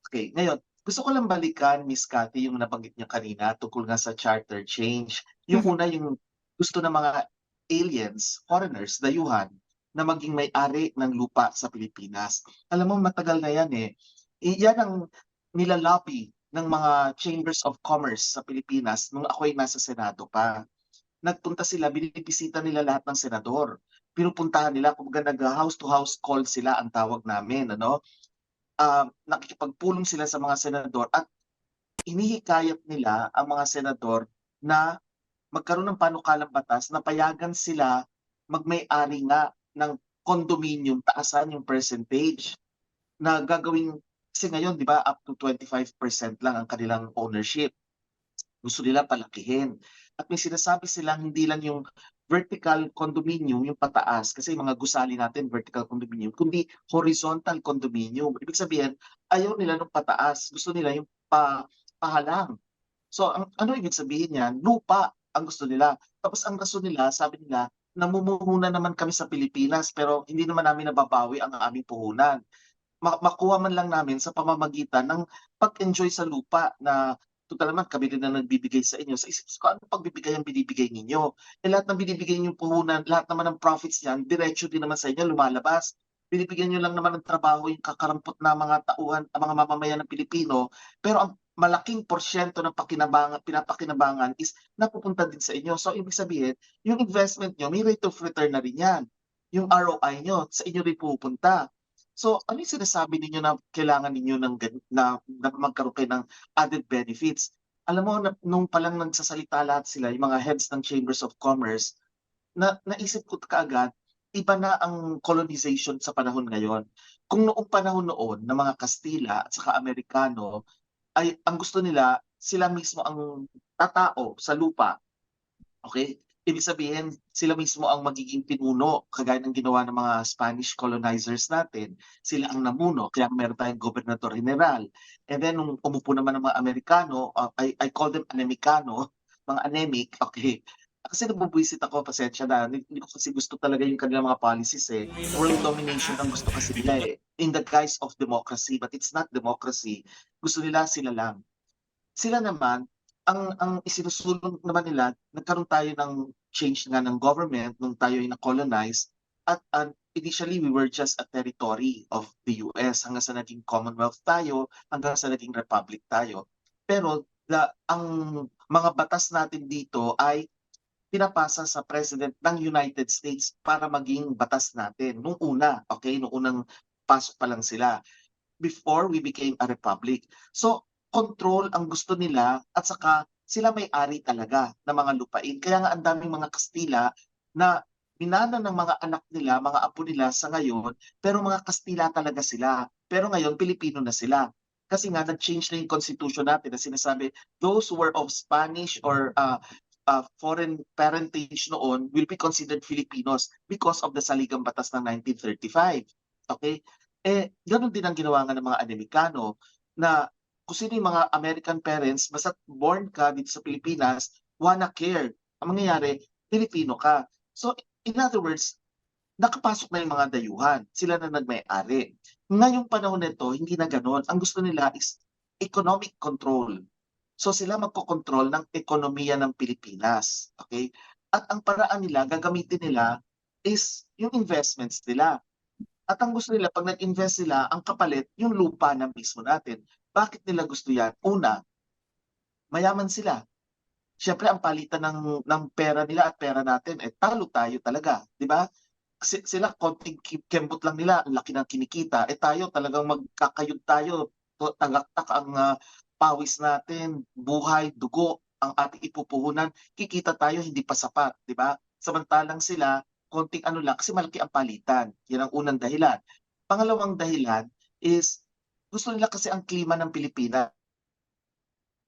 Okay, ngayon, gusto ko lang balikan, Miss Cathy, yung nabanggit niyo kanina tungkol nga sa charter change. Yung una, yung gusto ng mga aliens, foreigners, dayuhan, na maging may-ari ng lupa sa Pilipinas. Alam mo, matagal na yan eh. Yan ang nilalobby ng mga chambers of commerce sa Pilipinas nung ako'y nasa Senado pa. Nagpunta sila, binibisita nila lahat ng senador. Pinupuntahan nila, kung nag-house to house call sila ang tawag namin, nakikipagpulong sila sa mga senador at inihikayat nila ang mga senador na magkaroon ng panukalang batas na payagan sila magmay-ari nga ng condominium, taasan yung percentage na gagawing, kasi ngayon, di ba, up to 25% lang ang kanilang ownership. Gusto nila palakihin. At may sinasabi silang hindi lang yung vertical condominium yung pataas kasi yung mga gusali natin vertical condominium kundi horizontal condominium. Ibig sabihin, ayaw nila nung pataas, gusto nila yung pahalang. So ano ibig sabihin niyan? Lupa ang gusto nila. Tapos ang rason nila, sabi nila, namumuhunan naman kami sa Pilipinas pero hindi naman namin nababawi ang aming puhunan. Makuha man lang namin sa pamamagitan ng pag-enjoy sa lupa na total naman kami din na nagbibigay sa inyo. Sa isip ko, ano pagbibigay ang binibigay ninyo? Eh lahat ng binibigay ninyong puhunan, lahat naman ng profits niyan, diretso din naman sa inyo, lumalabas. Binibigyan nyo lang naman ng trabaho yung kakarampot na mga tauhan, ang mga mamamayan ng Pilipino, pero ang malaking porsyento ng pinapakinabangan is napupunta din sa inyo. So ibig sabihin, yung investment nyo, may rate of return na rin yan. Yung ROI nyo, sa inyo rin pupunta. So, ano yung sinasabi ninyo na kailangan ninyo na magkaroon kayo ng added benefits? Alam mo, nung palang nagsasalita lahat sila, yung mga heads ng Chambers of Commerce, naisip ko kaagad, iba na ang colonization sa panahon ngayon. Kung noong panahon noon ng mga Kastila at saka Amerikano, ay ang gusto nila, sila mismo ang tatao sa lupa. Okay? Ibig sabihin, sila mismo ang magiging pinuno, kagaya ng ginawa ng mga Spanish colonizers natin. Sila ang namuno, kaya meron tayong gobernador general. And then, nung umupo naman ng mga Amerikano, I call them anemicano, mga anemic, okay. Kasi nabubwisit ako, pasensya na, hindi ko kasi gusto talaga yung kanilang mga policies eh. World domination ang gusto kasi nila eh. In the guise of democracy, but it's not democracy. Gusto nila sila lang. Sila naman, ang isinusulong naman nila, nagkaroon tayo ng change nga ng government nung tayo ay na-colonize at initially we were just a territory of the US hanggang sa naging Commonwealth tayo, hanggang sa naging Republic tayo. Pero ang mga batas natin dito ay pinapasa sa President ng United States para maging batas natin. Nung una, okay, nung unang pasok pa lang sila, before we became a republic. So, control ang gusto nila at saka sila may-ari talaga ng mga lupain. Kaya nga ang daming mga Kastila na minana ng mga anak nila, mga apo nila sa ngayon, pero mga Kastila talaga sila. Pero ngayon, Pilipino na sila. Kasi nga, nag-change na yung constitution natin na sinasabi, those who were of Spanish or foreign parentage noon will be considered Filipinos because of the Saligang Batas ng 1935. Okay? Eh, ganoon din ang ginawa nga ng mga Amerikano na kung sino yung mga American parents, basta born ka dito sa Pilipinas, wanna care. Ang mangyayari, Pilipino ka. So, in other words, nakapasok na yung mga dayuhan. Sila na nagmay-ari. Ngayong panahon nito, hindi na ganoon. Ang gusto nila is economic control. So, sila magkokontrol ng ekonomiya ng Pilipinas. Okay? At ang paraan nila, gagamitin nila is yung investments nila. At ang gusto nila, pag nag-invest sila, ang kapalit, yung lupa ng mismo natin. Bakit nila gusto yan? Una, mayaman sila. Siyempre, ang palitan ng pera nila at pera natin, talo tayo talaga. Di ba? Sila, konting kembot lang nila, ang laki ng kinikita. Tayo, talagang magkakayod tayo. Tagaktak ang pawis natin, buhay, dugo, ang ating ipupuhunan. Kikita tayo, hindi pa sapat. Di ba? Samantalang sila, konting ano lang, kasi malaki ang palitan. Yan ang unang dahilan. Pangalawang dahilan is, gusto nila kasi ang klima ng Pilipinas.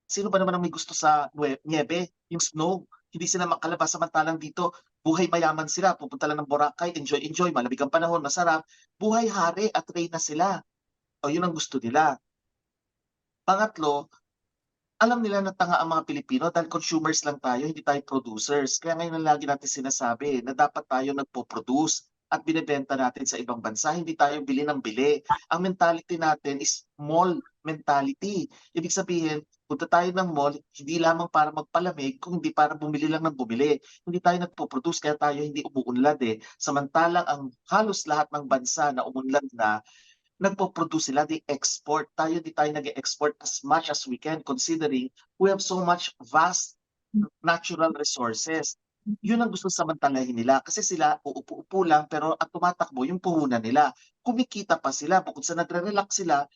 Sino ba naman ang may gusto sa niebe, yung snow? Hindi sila makalabas, samantalang dito, buhay mayaman sila, pupunta lang ng Boracay, enjoy, malamig ang panahon, masarap. Buhay hari at reyna sila. O yun ang gusto nila. Pangatlo, alam nila na tanga ang mga Pilipino dahil consumers lang tayo, hindi tayo producers. Kaya ngayon ang lagi natin sinasabi na dapat tayo nagpo-produce at binebenta natin sa ibang bansa. Hindi tayo bili ng bili. Ang mentality natin is mall mentality. Ibig sabihin, punta tayo ng mall, hindi lamang para magpalamig, kung hindi para bumili lang ng bumili. Hindi tayo nagpo-produce, kaya tayo hindi umuunlad eh. Samantalang ang halos lahat ng bansa na umunlad na, nagpo-produce sila, they export. Tayo, di tayo nag-export as much as we can considering we have so much vast natural resources. Yun ang gusto samantalahin nila kasi sila uupo-upo lang pero at tumatakbo yung puhunan nila. Kumikita pa sila, bukod sa nagre-relax sila,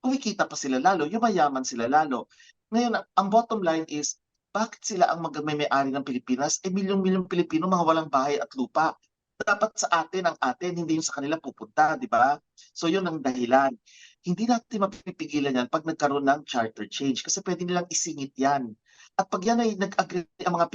kumikita pa sila lalo, yumayaman sila lalo. Ngayon, ang bottom line is, bakit sila ang may-ari ng Pilipinas? Milyong-milyong Pilipino mga walang bahay at lupa. Dapat sa atin ang atin, hindi yung sa kanila pupunta, di ba? So yun ang dahilan. Hindi natin mapipigilan yan pag nagkaroon ng charter change kasi pwede nilang isingit yan. At pag yan ay nag-agree ang mga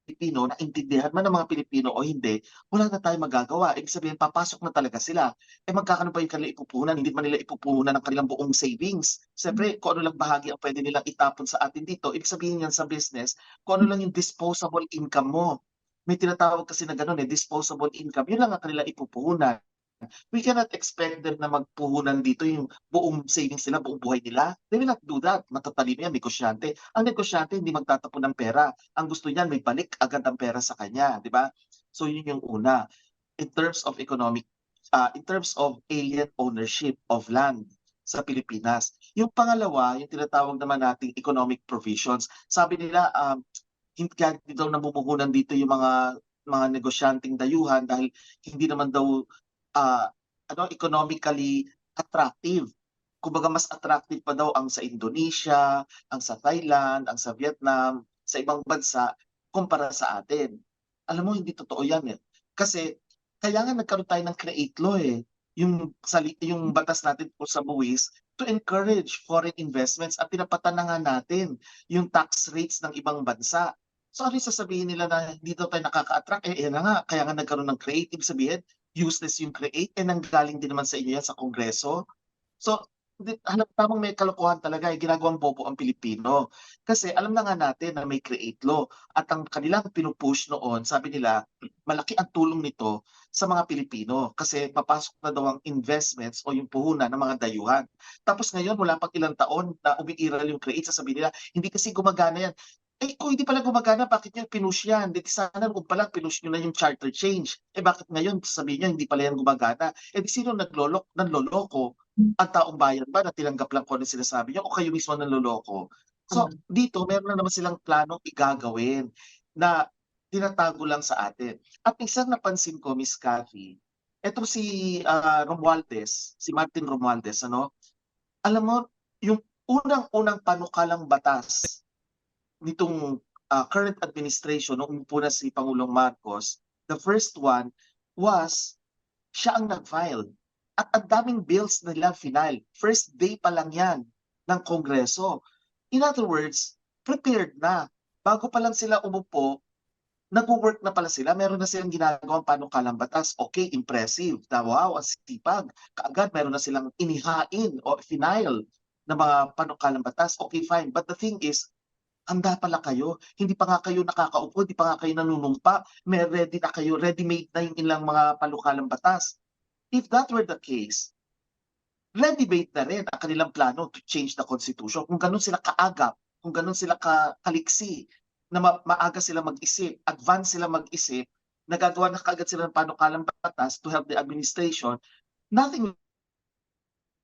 Pilipino, naintindihan man ng mga Pilipino o hindi, wala na tayong magagawa. Ibig sabihin, papasok na talaga sila. Magkano pa yung kanilang ipupuhunan? Hindi man nila ipupuhunan ng kanilang buong savings. Siyempre, kung ano lang bahagi ang pwede nilang itapon sa atin dito, ibig sabihin yan sa business, kung ano lang yung disposable income mo. May tinatawag kasi na gano'n disposable income. Yun lang ang kanilang ipupuhunan. We cannot expect them na magpuhunan dito yung buong savings nila, buong buhay nila. They will not do that. Matatalino yan, negosyante. Ang negosyante hindi magtatapon ng pera. Ang gusto niyan, may balik agad ang pera sa kanya, di ba? So yun yung una. In terms of in terms of alien ownership of land sa Pilipinas. Yung pangalawa, yung tinatawag naman nating economic provisions. Sabi nila, hindi daw namumuhunan dito yung mga negosyanteng dayuhan dahil hindi naman daw economically attractive. Kumbaga mas attractive pa daw ang sa Indonesia, ang sa Thailand, ang sa Vietnam, sa ibang bansa kumpara sa atin. Alam mo, hindi totoo yan eh. Kasi kaya nga nagkaroon tayo ng create law eh. Yung batas natin po sa buwis to encourage foreign investments at tinapatan na nga natin yung tax rates ng ibang bansa. So ano yung sasabihin nila na hindi daw tayo nakaka-attract? Yan na nga, kaya nga nagkaroon ng creative sabihin, useless yung create, nanggaling din naman sa inyo yan sa Kongreso. So, tamang may kalokohan talaga, ginagawang bobo ang Pilipino. Kasi alam na nga natin na may create law at ang kanilang pinupush noon, sabi nila, malaki ang tulong nito sa mga Pilipino kasi papasok na daw ang investments o yung puhunan ng mga dayuhan. Tapos ngayon, wala pang ilang taon na umiiral yung create, sasabihin nila, hindi kasi gumagana yan. Kung hindi pala gumagana, bakit nyo pinush yan? Di sana kung pala pinush nyo na yung charter change. Bakit ngayon sabihin nyo hindi pala yan gumagana? Di sino nanloloko? Ang taong bayan ba na tinanggap lang kung ano sinasabi nyo o kayo mismo nanloloko? So dito, meron na naman silang planong igagawin na tinatago lang sa atin. At isang napansin ko, Miss Cathy, eto si si Martin Romualdez, alam mo, yung unang-unang panukalang batas nitong current administration, nung umupo na si Pangulong Marcos, the first one was siya ang nag-file. At ang daming bills na nila final. First day pa lang yan ng Kongreso. In other words, prepared na. Bago pa lang sila umupo, nag-work na pala sila. Meron na silang ginagawang panukalang batas. Okay, impressive. Wow, ang sipag. Kaagad meron na silang inihain o final na mga panukalang batas. Okay, fine. But the thing is, handa pala kayo. Hindi pa nga kayo nakakaupo, hindi pa nga kayo nanunumpa. May ready na kayo, ready-made na yung ilang mga panukalang batas. If that were the case, ready-made na rin ang kanilang plano to change the Constitution. Kung ganun sila kaagap, kung ganun sila kaliksi, na maaga sila mag-isip, advance sila mag-isip, nagagawa na kaagad sila ng panukalang batas to help the administration, nothing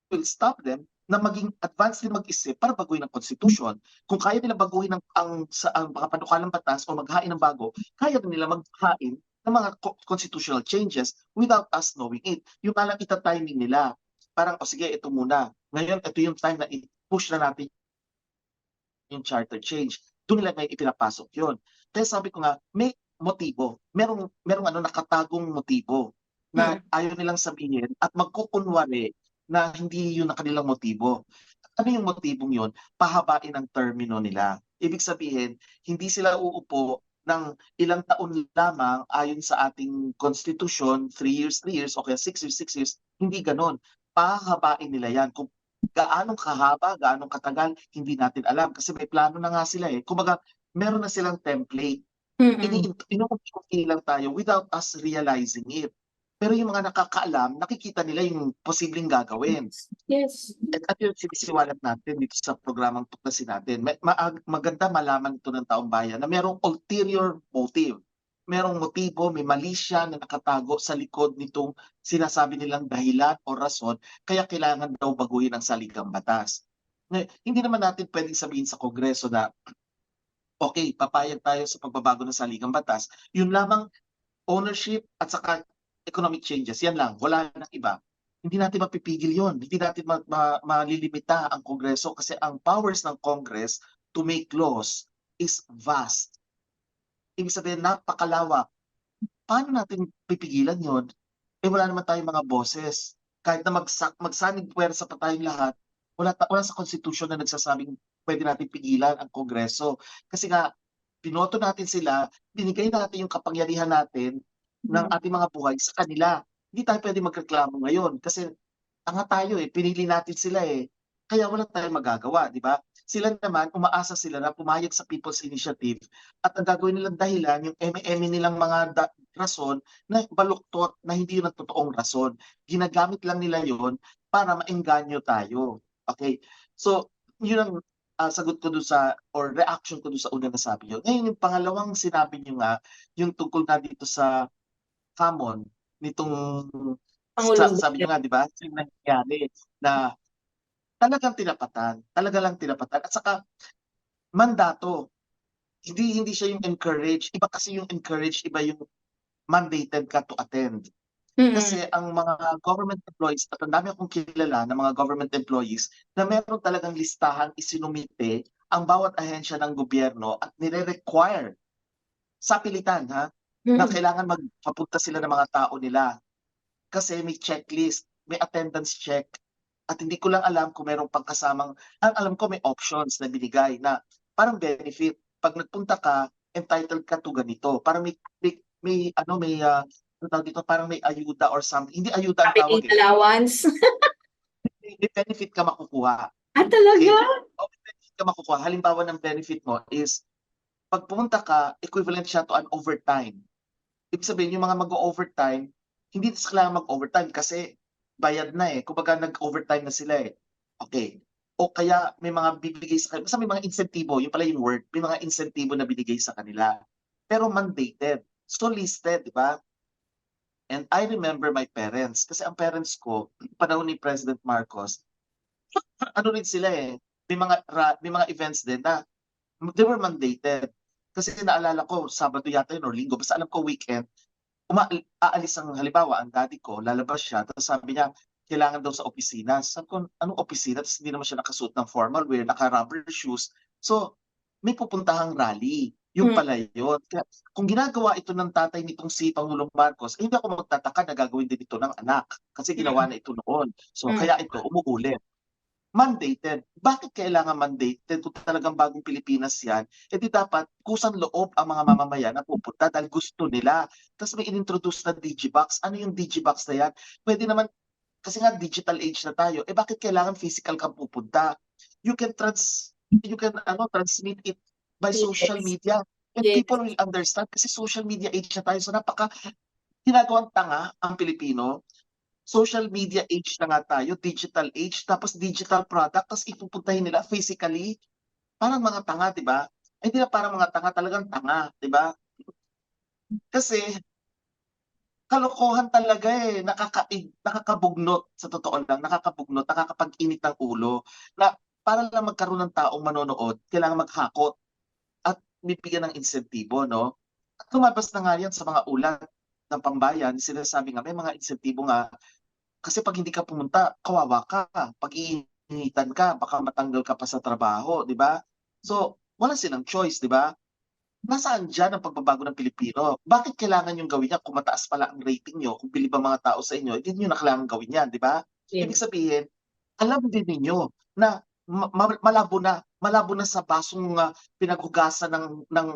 will stop them na maging advance din mag-isip para baguhin ang Constitution. Kung kaya nila baguhin ang mga panukalang batas o maghain ng bago, kaya din nila maghain ng mga constitutional changes without us knowing it. Yung alang ita-timing nila. Parang, sige, ito muna. Ngayon, ito yung time na i-push na natin yung charter change. Doon nila ngayon ipinapasok yun. Kaya sabi ko nga, may motibo. Merong nakatagong motibo na ayaw nilang sabihin at magkukunwari na hindi yun ang kanilang motibo. Ano yung motibong yun? Pahabain ang termino nila. Ibig sabihin, hindi sila uupo ng ilang taon lamang ayon sa ating constitution, 3 years, o kaya 6 years, hindi ganon. Pahabain nila yan. Kung gaanong kahaba, gaanong katagal, hindi natin alam. Kasi may plano na nga sila eh. Kumbaga, meron na silang template. Inuupi lang tayo without us realizing it. Pero yung mga nakakaalam, nakikita nila yung posibleng gagawin. Yes. At yun, sinisiwalat natin dito sa programang tuklasin natin. Maganda malaman ito ng taong bayan na merong ulterior motive. Merong motibo, may malisya na nakatago sa likod nitong sinasabi nilang dahilan o rason, kaya kailangan daw baguhin ang saligang batas. Hindi naman natin pwedeng sabihin sa Kongreso na, okay, papayag tayo sa pagbabago ng saligang batas. Yun lamang ownership at saka economic changes, yan lang, wala nang iba. Hindi natin mapipigil yon. Hindi natin malilimita ang Kongreso kasi ang powers ng Congress to make laws is vast. Ibig sabihin, napakalawak. Paano natin pipigilan yon? Wala naman tayong mga boses. Kahit na magsanig puwersa pa tayong lahat, wala sa Constitution na nagsasabing pwede natin pigilan ang Kongreso. Kasi nga, binoto natin sila, binigay natin yung kapangyarihan natin ng ating mga buhay sa kanila. Hindi tayo pwede magreklamo ngayon kasi tanga tayo eh, pinili natin sila eh. Kaya wala tayong magagawa, di ba? Sila naman, umaasa sila na pumayag sa People's Initiative at ang gagawin nilang dahilan, yung eme-eme nilang mga rason na baluktot na hindi yun ang totoong rason. Ginagamit lang nila yon para maengganyo tayo. Okay? So, yun ang sagot ko doon sa, or reaction ko doon sa una na sabi nyo. Ngayon, yung pangalawang sinabi nyo nga, yung tungkol na dito sa common, nitong Pangulong sabi nyo nga, di ba? Yung nangyari na talaga lang tinapatan. At saka, mandato, hindi siya yung encourage. Iba kasi yung encourage, iba yung mandated ka to attend. Kasi ang mga government employees, at ang dami akong kilala ng mga government employees na meron talagang listahan isinumite ang bawat ahensya ng gobyerno at nire-require sa pilitan na kailangan magpapunta sila ng mga tao nila. Kasi may checklist, may attendance check. At hindi ko lang alam kung merong pangkasamang, ang alam ko may options na binigay na parang benefit. Pag nagpunta ka, entitled ka to ganito. Parang ano tawag dito, parang may ayuda or something. Hindi ayuda ang tawag Capital allowance. May benefit ka makukuha. Talaga? O may benefit ka makukuha. Halimbawa ng benefit mo is, pag pumunta ka, equivalent siya to an overtime. Ibig sabihin, yung mga mag-overtime, hindi na kailangan mag-overtime kasi bayad na eh. Kumbaga nag-overtime na sila eh. Okay. O kaya may mga bibigay sa kanila. Basta may mga insentibo, yung pala yung word, may mga insentibo na binigay sa kanila. Pero mandated. So listed, di ba? And I remember my parents. Kasi ang parents ko, panahon ni President Marcos, ano rin sila eh. May mga events din na they were mandated. Kasi naalala ko, Sabado yata yun or Linggo, basta alam ko weekend, aalis ang halimbawa, ang daddy ko, lalabas siya, tapos sabi niya, kailangan daw sa opisina. Sabi ko, anong opisina? Tapos hindi naman siya nakasuot ng formal wear, naka-rubber shoes. So, may pupuntahang rally. Yung pala yun. Kaya, kung ginagawa ito ng tatay nitong si Pangulong Marcos, hindi ako magtataka na gagawin din ito ng anak. Kasi ginawa na ito noon. So, kaya ito, umuulit. Mandated. Bakit kailangan mandated kung talagang bagong Pilipinas yan? Eh di dapat kusang loob ang mga mamamayan na pupunta dahil gusto nila. Tapos may inintroduce na Digibox. Ano yung Digibox na yan? Pwede naman, kasi nga digital age na tayo, eh bakit kailangan physical kang pupunta? You can transmit it by social media. And Yes. people will understand kasi social media age na tayo. So ginagawang tanga ang Pilipino. Social media age na nga tayo, digital age, tapos digital product, tapos ipupuntahin nila physically. Parang mga tanga, di ba? Hindi na parang mga tanga, talagang tanga, di ba? Kasi, kalokohan talaga eh, nakakabugnot, sa totoo lang, nakakabugnot, nakakapag-init ng ulo, na para lang magkaroon ng taong manonood, kailangan maghakot at bibigyan ng insentibo, no? At lumabas na nga yan sa mga ulat ng pambayan, sinasabi nga, may mga insentibo nga. Kasi pag hindi ka pumunta, kawawa ka. Pag iinitan ka, baka matanggal ka pa sa trabaho, di ba? So, wala silang choice, di ba? Nasaan dyan ang pagbabago ng Pilipino? Bakit kailangan yung gawin yan kung mataas pala ang rating nyo, kung bilib ang mga tao sa inyo, hindi nyo na kailangan gawin yan, di ba? Yes. Ibig sabihin, alam din ninyo na malabo na sa basong pinaghugasan ng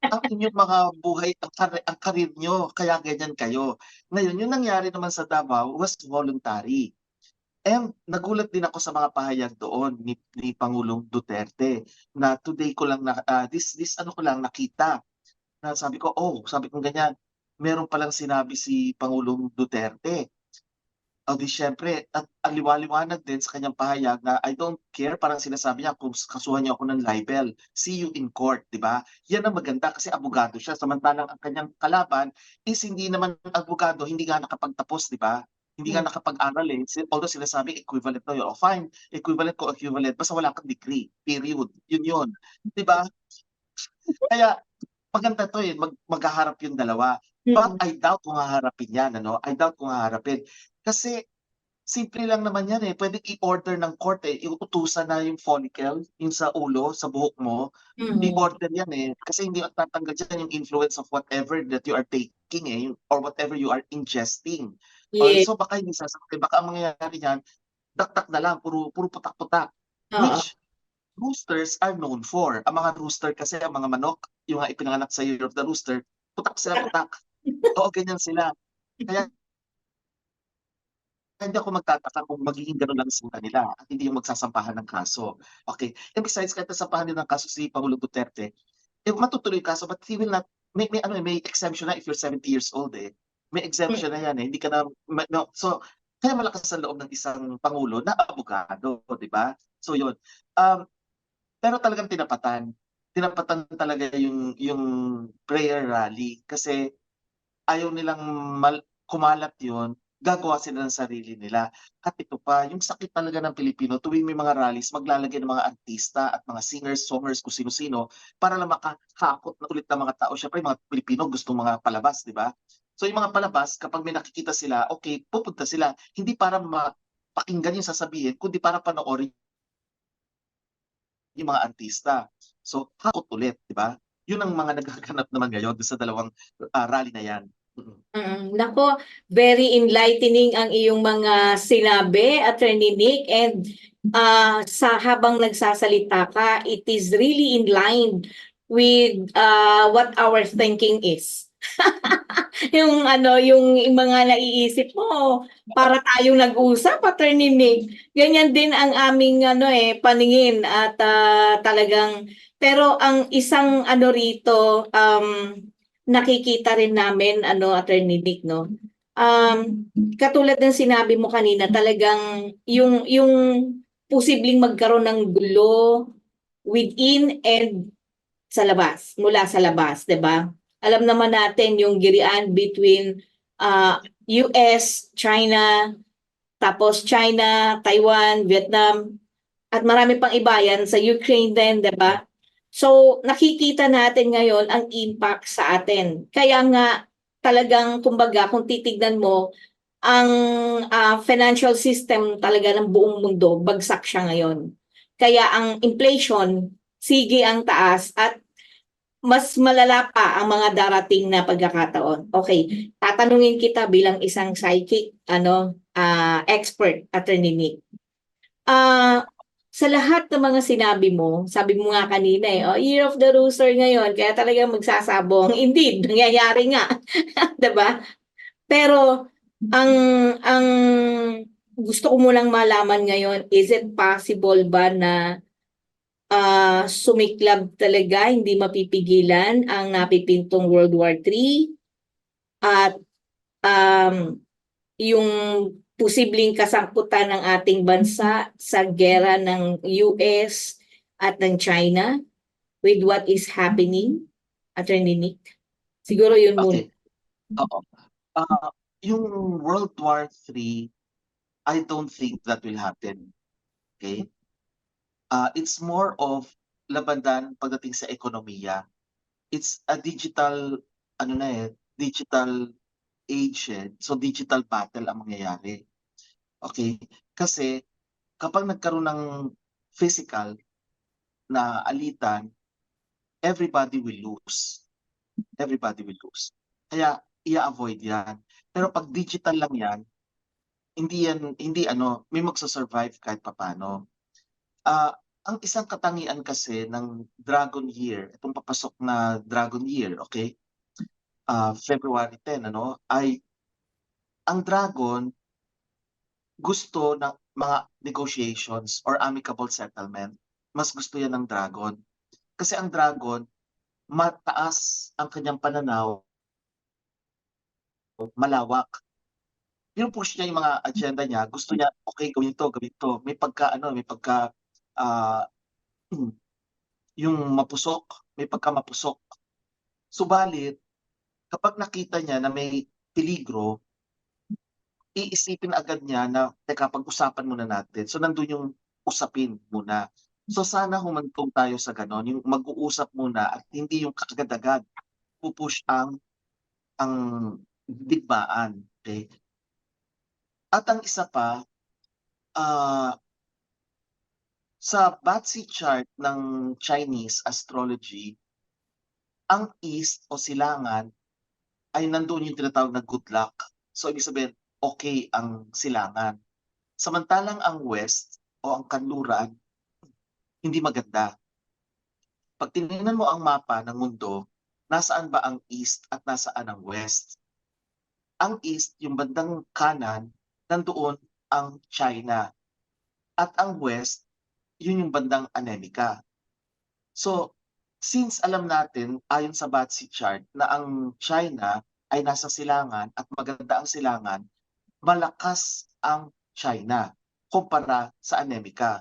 ang inyong mga buhay, ang karir nyo, kaya ganyan kayo. Ngayon, yung nangyari naman sa Davao was voluntary. And nagulat din ako sa mga pahayag doon ni Pangulong Duterte na today ko lang nakita. Na sabi ko ganyan, meron palang sinabi si Pangulong Duterte. O di syempre, at ang liwaliwanag din sa kanyang pahayag na I don't care, parang sinasabi niya kung kasuhan niyo ako ng libel, see you in court, di ba? Yan ang maganda kasi abogado siya, samantalang ang kanyang kalaban is hindi naman abogado, hindi nga nakapagtapos, di ba? Hindi nga nakapag-aral eh. Although sinasabi equivalent na yun, o fine, equivalent, basta wala kang degree, period. Yun. Di ba? Kaya maganda to eh, maghaharap yung dalawa. But I doubt kung haharapin yan, ano? I doubt kung haharapin. Kasi simple lang naman yan eh. Pwede i-order ng court eh. Iutusan na yung follicle, yung sa ulo, sa buhok mo. I-order yan eh. Kasi hindi tatanggal dyan yung influence of whatever that you are taking eh. Or whatever you are ingesting. Yes. So baka hindi sasakit. Baka ang mangyayari yan, dakdak na lang, puro putak-putak. Oo. Which roosters are known for. Ang mga rooster kasi, ang mga manok, yung nga ipinanganak sa Year of the Rooster, putak sila, putak. Oo, ganyan sila. Kaya hindi ako magtataka kung magiging gano'n lang sa kanila at hindi yung magsasampahan ng kaso. Okay. And besides, kahit nasampahan din ng kaso si Pangulong Duterte, matutuloy yung kaso but he will not, may ano, may exemption na if you're 70 years old eh. May exemption na yan eh. Hindi ka na, no, so, kaya malakas ang loob ng isang pangulo na abogado, di ba? So yun. Um, pero talagang tinapatan. Tinapatan talaga yung prayer rally kasi ayaw nilang kumalat yun, gagawa sila ng sarili nila. At ito pa, yung sakit talaga ng Pilipino, tuwing may mga rallies, maglalagay ng mga artista at mga singers, songers, kung sino-sino, para lang makahakot na ulit ng mga tao. Siyempre, mga Pilipino gustong mga palabas, di ba? So yung mga palabas, kapag may nakikita sila, okay, pupunta sila. Hindi para mapakinggan yung sasabihin, kundi para panoorin yung mga artista. So, hakot ulit, di ba? Yun ang mga naghaganap naman ngayon doon sa dalawang rally na yan. Nako, very enlightening ang iyong mga sinabi, Attorney Nick. And sa habang nagsasalita ka, it is really in line with what our thinking is. Yung ano, yung mga naiisip mo, para tayong nag-usap, Attorney Nick. Ganyan din ang aming ano paningin at talagang, pero ang isang ano rito, nakikita rin namin ano, Attorney Nick, no? Katulad ng sinabi mo kanina, talagang yung posibleng magkaroon ng gulo within and sa labas, mula sa labas, 'di ba? Alam naman natin yung girian between US, China, tapos China, Taiwan, Vietnam, at marami pang iba yan sa Ukraine din, 'di ba? So, nakikita natin ngayon ang impact sa atin. Kaya nga talagang kumbaga kung titignan mo ang financial system talaga ng buong mundo, bagsak siya ngayon. Kaya ang inflation, sige ang taas at mas malala pa ang mga darating na pagkakataon. Okay, tatanungin kita bilang isang psychic expert, Attorney Nick. Sa lahat ng mga sinabi mo, sabi mo nga kanina Year of the Rooster ngayon, kaya talagang magsasabong. Indeed, nangyayari nga. 'Di ba? Pero ang gusto ko munang malaman ngayon, is it possible ba na sumiklab talaga, hindi mapipigilan ang napipintong World War III at yung posibleng kasangkutan ng ating bansa sa gera ng US at ng China with what is happening, Attorney Nick? Siguro yun muna. Okay. Oo. Yung World War III, I don't think that will happen. Okay? It's more of labandan pagdating sa ekonomiya. It's a digital, digital age So digital battle ang mangyayari. Okay? Kasi kapag nagkaroon ng physical na alitan, everybody will lose. Everybody will lose. Kaya i-avoid yan. Pero pag digital lang yan, hindi may magsa-survive kahit papaano. Ang isang katangian kasi ng Dragon Year, itong papasok na Dragon Year, okay? February 10, ay ang dragon gusto ng mga negotiations or amicable settlement. Mas gusto yan ng dragon. Kasi ang dragon, mataas ang kanyang pananaw, malawak. Pinupush niya yung mga agenda niya, gusto niya, okay, gawin to, gawin to. May pagka, yung mapusok, may pagkamapusok. Subalit, kapag nakita niya na may peligro, iisipin agad niya na, teka, pag-usapan muna natin. So, nandun yung usapin muna. So, sana humantong tayo sa ganon, yung mag-uusap muna at hindi yung kaagad-agad pupush ang digmaan. Okay? At ang isa pa, sa Batsi chart ng Chinese astrology, ang east o silangan ay nandoon yung tinatawag na good luck. So, ibig sabihin, okay ang silangan. Samantalang ang west o ang kanluran, hindi maganda. Pag tinignan mo ang mapa ng mundo, nasaan ba ang East at nasaan ang West? Ang East, yung bandang kanan, nandoon ang China. At ang West, yun yung bandang Amerika. So, since alam natin, ayon sa Batsi chart, na ang China ay nasa silangan at maganda ang silangan, malakas ang China kumpara sa Amerika.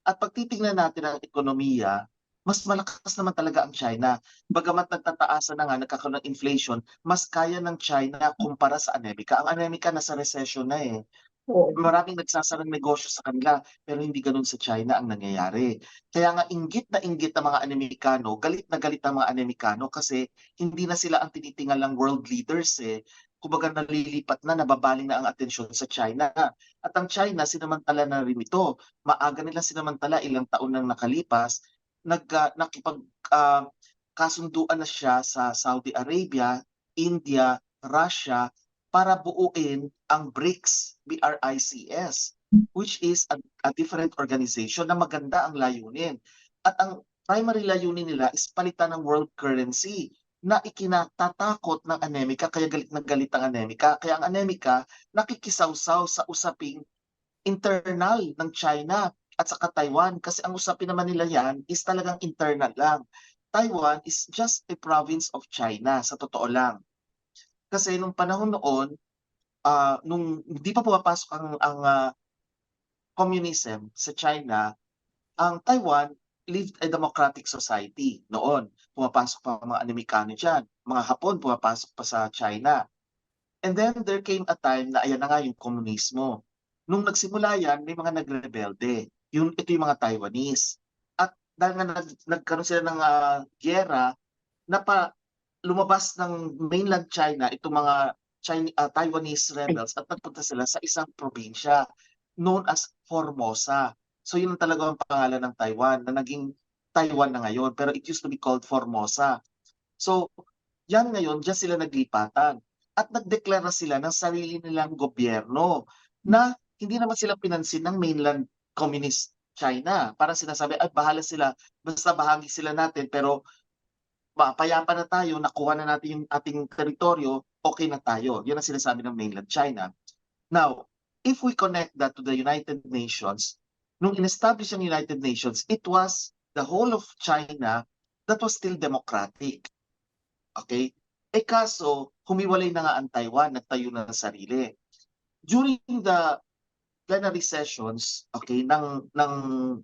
At pag titingnan natin ang ekonomiya, mas malakas naman talaga ang China. Bagamat nagtataasan na nga, nagkakaroon ng inflation, mas kaya ng China kumpara sa Amerika. Ang Amerika nasa recession na eh. Oo. Maraming nagsasarang negosyo sa kanila, pero hindi ganoon sa China ang nangyayari. Kaya nga inggit na inggit ang mga Amerikano, galit na galit ang mga Amerikano kasi hindi na sila ang tinitingalang world leaders eh. Kumbaga nalilipat na, nababaling na ang atensyon sa China. At ang China, sinamantala na rin ito. Maaga nila sinamantala, ilang taon nang nakalipas, nakipag kasunduan na siya sa Saudi Arabia, India, Russia, para buuin ang BRICS, BRICS, which is a different organization na maganda ang layunin. At ang primary layunin nila is palitan ng world currency na ikinatatakot ng Amerika, kaya galit na galit ang Amerika. Kaya ang Amerika nakikisawsaw sa usaping internal ng China at saka Taiwan kasi ang usapin naman nila yan is talagang internal lang. Taiwan is just a province of China sa totoo lang. Kasi nung panahon noon, nung hindi pa pumapasok ang communism sa China, ang Taiwan lived a democratic society noon. Pumapasok pa ang mga Amerikano dyan. Mga Hapon pumapasok pa sa China. And then there came a time na ayan na nga yung komunismo. Nung nagsimula yan, may mga nagrebelde. Ito yung mga Taiwanese. At dahil nga nagkaroon sila ng gyera, lumabas ng mainland China itong mga Taiwanese rebels at nagpunta sila sa isang probinsya known as Formosa. So yun talaga ang pangalan ng Taiwan na naging Taiwan na ngayon, pero it used to be called Formosa. So yan ngayon, dyan sila naglipatan at nagdeklara sila ng sarili nilang gobyerno na hindi naman sila pinansin ng mainland communist China. Parang sinasabi, ay bahala sila, basta bahagi sila natin, pero payapa na tayo, nakuha na natin yung ating teritoryo, okay na tayo. Yan ang sinasabi ng mainland China. Now, if we connect that to the United Nations, nung in-establish ang United Nations, it was the whole of China that was still democratic. Okay? Eh kaso, humiwalay na nga ang Taiwan, nagtayo na ng sarili. During the plenary sessions, okay, ng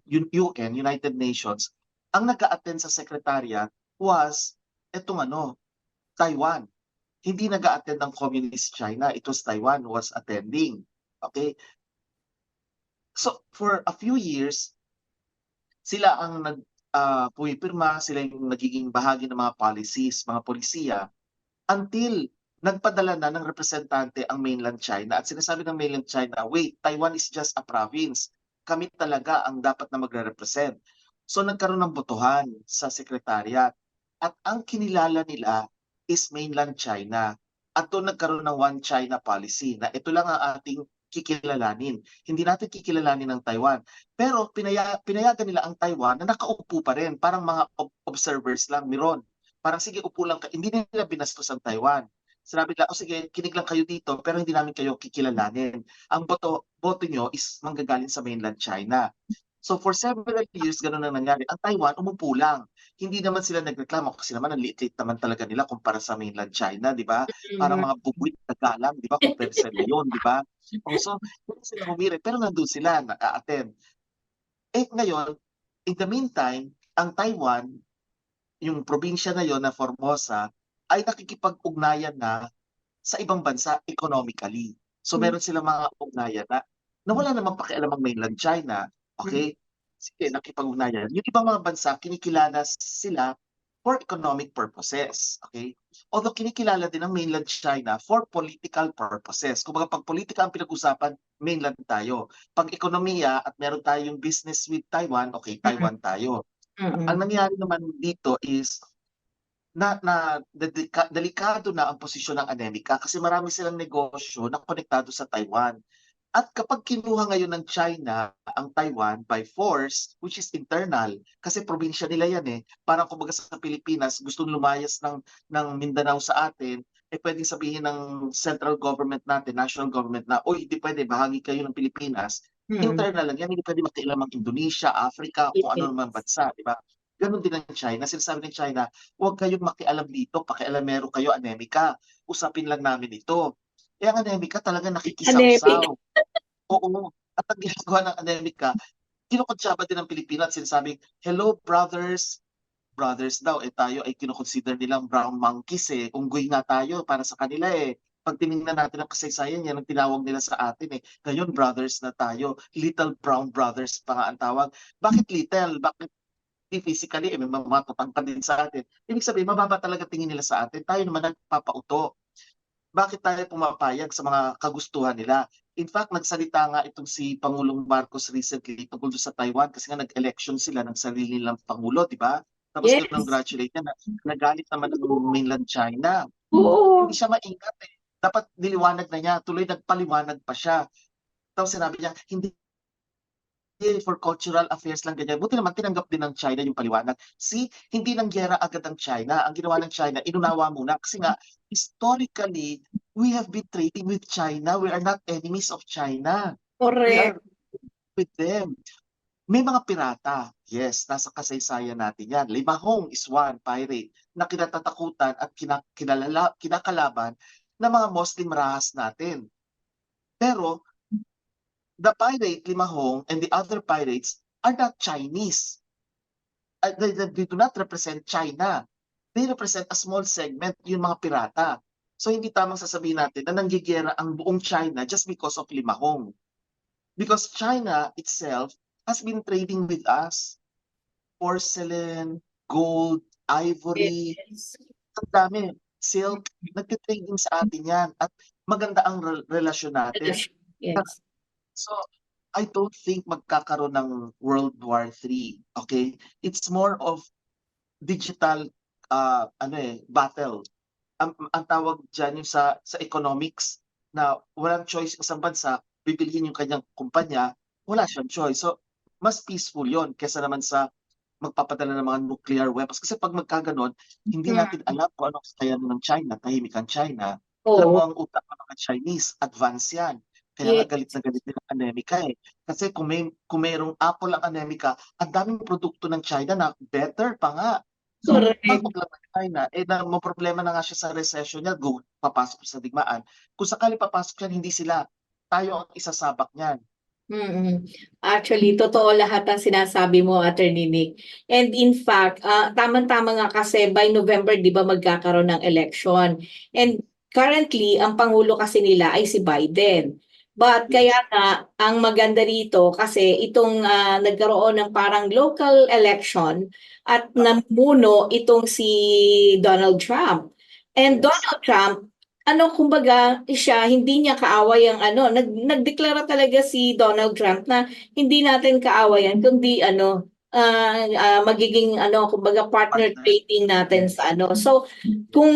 UN, United Nations, ang nag-a-attend sa secretariat was Taiwan. Hindi nag-a-attend ng Communist China. It was Taiwan who was attending. Okay? So, for a few years, sila ang pumipirma, sila yung nagiging bahagi ng mga policies, mga polisiya, until nagpadala na ng representante ang mainland China at sinasabi ng mainland China, wait, Taiwan is just a province. Kami talaga ang dapat na magre-represent. So nagkaroon ng botohan sa secretariat at ang kinilala nila is mainland China. At doon nagkaroon ng One China policy na ito lang ang ating kikilalanin. Hindi natin kikilalanin ng Taiwan. Pero pinayagan nila ang Taiwan na nakaupo pa rin. Parang mga observers lang, Miron. Parang sige, upo lang ka. Hindi nila binastos ang Taiwan. Sinabi nila, sige, kinig lang kayo dito, pero hindi namin kayo kikilalanin. Ang boto nyo is manggagaling sa mainland China. So for several years, ganun ang nangyari. Ang Taiwan, umupo lang. Hindi naman sila nagreklamo kasi naman ang liit-liit naman talaga nila kumpara sa mainland China, di ba? Parang mga bubuit na galang, di ba? Compared sa ngayon, di ba? So, hindi sila humirit, pero nandun sila, naka-attend. Eh ngayon, in the meantime, ang Taiwan, yung probinsya na yon na Formosa, ay nakikipag-ugnayan na sa ibang bansa economically. So meron silang mga ugnayan na wala namang pakialam ang mainland China. Okay? Sige, nakipag-ugnayan. Yung ibang mga bansa, kinikilala sila for economic purposes. Okay? Although kinikilala din ang mainland China for political purposes. Kung pag politika ang pinag-usapan, mainland tayo. Pag ekonomiya at meron tayong business with Taiwan, okay, Taiwan tayo. Ang nangyari naman dito is delikado na ang posisyon ng Amerika kasi marami silang negosyo na konektado sa Taiwan. At kapag kinuha ngayon ng China ang Taiwan by force, which is internal, kasi probinsya nila yan eh, parang kumbaga sa Pilipinas, gusto lumayas ng Mindanao sa atin, eh pwedeng sabihin ng central government natin, national government na, oy, hindi pwede, bahagi kayo ng Pilipinas. Internal lang yan, hindi pwede makialam ang Indonesia, Africa, kung ano naman bansa, di ba? Ganon din ang China. Sinasabi ng China, huwag kayong makialam dito, pakialamero kayo, Anemika. Usapin lang namin ito. Eh ang Anemika talaga Anemic. nakikisaw-saw. Oo. At ang ginagawa ng Anemika, kinukonsyaba din ng Pilipinas, sinasabing, hello brothers, brothers daw, eh tayo ay kinoconsider nilang brown monkeys eh. Unggoy nga tayo para sa kanila eh. Pag tinignan natin ang kasaysayan, yan ang tinawag nila sa atin eh. Ngayon, brothers na tayo. Little brown brothers pa nga ang tawag. Bakit little? Bakit physically, eh, may mga matatangkad din sa atin? Ibig sabihin, mababa talaga tingin nila sa atin. Tayo naman nagpapauto. Bakit tayo pumapayag sa mga kagustuhan nila? In fact, nagsalita nga itong si Pangulong Marcos recently tungkol sa Taiwan kasi nga nag-election sila ng sarili nilang Pangulo, di ba? Tapos Yes. congratulate niya na nagalit naman ng mainland China. Oo. Hindi siya maingat eh. Dapat niliwanag na niya, tuloy nagpaliwanag pa siya. Tapos sinabi niya, hindi for cultural affairs lang ganyan. Buti naman tinanggap din ng China yung paliwanag. See, hindi nang giyera agad ang China. Ang ginawa ng China, inunawa muna. Kasi nga, historically, we have been trading with China. We are not enemies of China. We are Correct. with them. May mga pirata. Yes, nasa kasaysayan natin yan. Limahong is one pirate na kinatatakutan at kinakalaban ng mga Muslim rahas natin. Pero the pirate Limahong and the other pirates are not Chinese. They do not represent China. They represent a small segment, yung mga pirata. So hindi tamang sasabihin natin na nanggigera ang buong China just because of Limahong. Because China itself has been trading with us. Porcelain, gold, ivory, Yes. ang dami. Silk, nagtitrading sa atin yan. At maganda ang relasyon natin. Yes. So, I don't think magkakaroon ng World War III. Okay? It's more of digital battle. Ang tawag dyan yung sa economics na walang choice isang bansa, bibilhin yung kanyang kumpanya, wala siyang choice. So, mas peaceful yon kesa naman sa magpapadala ng mga nuclear weapons. Kasi pag magkaganon, hindi natin alam kung anong kaya ng China, tahimik ang China. Alam mo Oo. ang utak ng mga Chinese, advance yan. Kaya Yes. nga galit na galit din ang Anemika eh. Kasi kung mayroong Apple ang Anemika, ang daming produkto ng China na better pa nga. So, Correct. takot lang ng China, eh na may problema na nga siya sa recession niya, papasok sa digmaan. Kung sakali papasok yan, hindi sila. Tayo ang isasabak niyan. Actually, totoo lahat ng sinasabi mo, Attorney Nick. And in fact, tamang-tama nga kasi by November, di ba, magkakaroon ng election. And currently, ang Pangulo kasi nila ay si Biden. But Yes. kaya nga, ang maganda rito kasi itong nagkaroon ng parang local election at namuno itong si Donald Trump. And Yes. Donald Trump, kumbaga siya, hindi niya kaaway ang nagdeklara talaga si Donald Trump na hindi natin kaawayan, kundi magiging kumbaga partner Partner. trading natin sa So, kung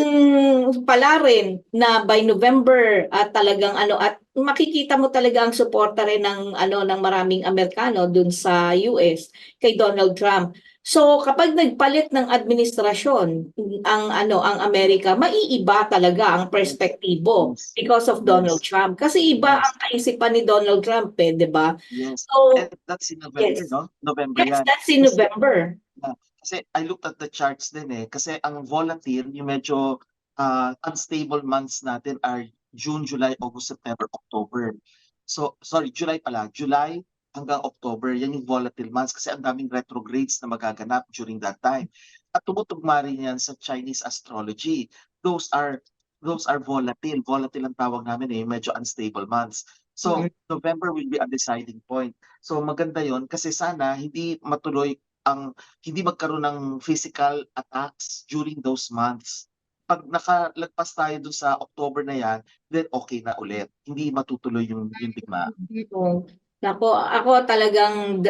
pala rin na by November at talagang at makikita mo talaga ang suporta rin ng ng maraming Amerikano dun sa US kay Donald Trump. So kapag nagpalit ng administrasyon ang Amerika, maiiba talaga ang perspektibo Yes. because of Donald Yes. Trump. Kasi iba Yes. ang kaisipan ni Donald Trump, 'di ba? Yes. So, And that's in November, yes. no? November Yes, yan. that's in Kasi- November. Kasi I looked at the charts din eh. Kasi ang volatile, yung medyo unstable months natin are June, July, August, September, October. So, sorry, July pala. July hanggang October, yan yung volatile months kasi ang daming retrogrades na magaganap during that time. At tumutugma rin yan sa Chinese astrology. Those are volatile. Volatile ang tawag namin eh, medyo unstable months. So, November will be a deciding point. So, maganda yon kasi sana hindi magkaroon ng physical attacks during those months. Pag nakalagpas tayo dun sa October na yan, then okay na ulit. Hindi matutuloy yung digma. Oo. Ako talagang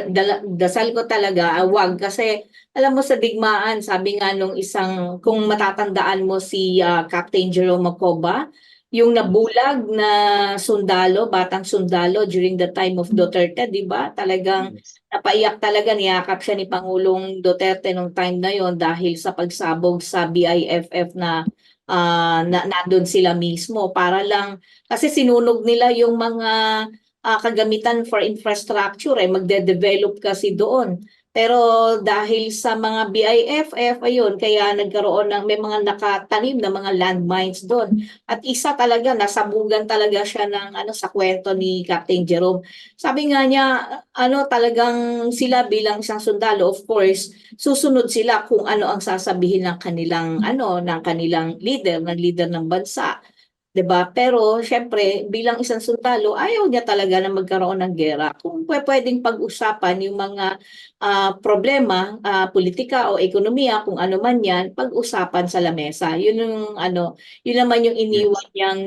dasal ko talaga, wag kasi alam mo sa digmaan, sabi nga nung kung matatandaan mo si Captain Jerome Macoba, yung nabulag na sundalo, batang sundalo during the time of Duterte, di ba? Talagang Yes. napaiyak talaga, niyakap siya ni Pangulong Duterte nung time na yon dahil sa pagsabog sa BIFF na nandun sila mismo para lang kasi sinunog nila yung mga kagamitan for infrastructure magde-develop kasi doon. Pero dahil sa mga BIFF, ayun, kaya nagkaroon ng may mga nakatanim na mga landmines doon. At isa talaga, nasabugan talaga siya ng ano sa kwento ni Captain Jerome. Sabi nga niya, ano talagang sila bilang isang sundalo, of course, susunod sila kung ano ang sasabihin ng kanilang ng kanilang leader ng bansa. 'Di ba? Pero syempre bilang isang sundalo, ayaw niya talaga na magkaroon ng giyera. Kung pwedeng pag-usapan yung mga problema, politika o ekonomiya, kung ano man 'yan, pag-usapan sa lamesa. Yun yung yun naman yung Yes. iniwan niyang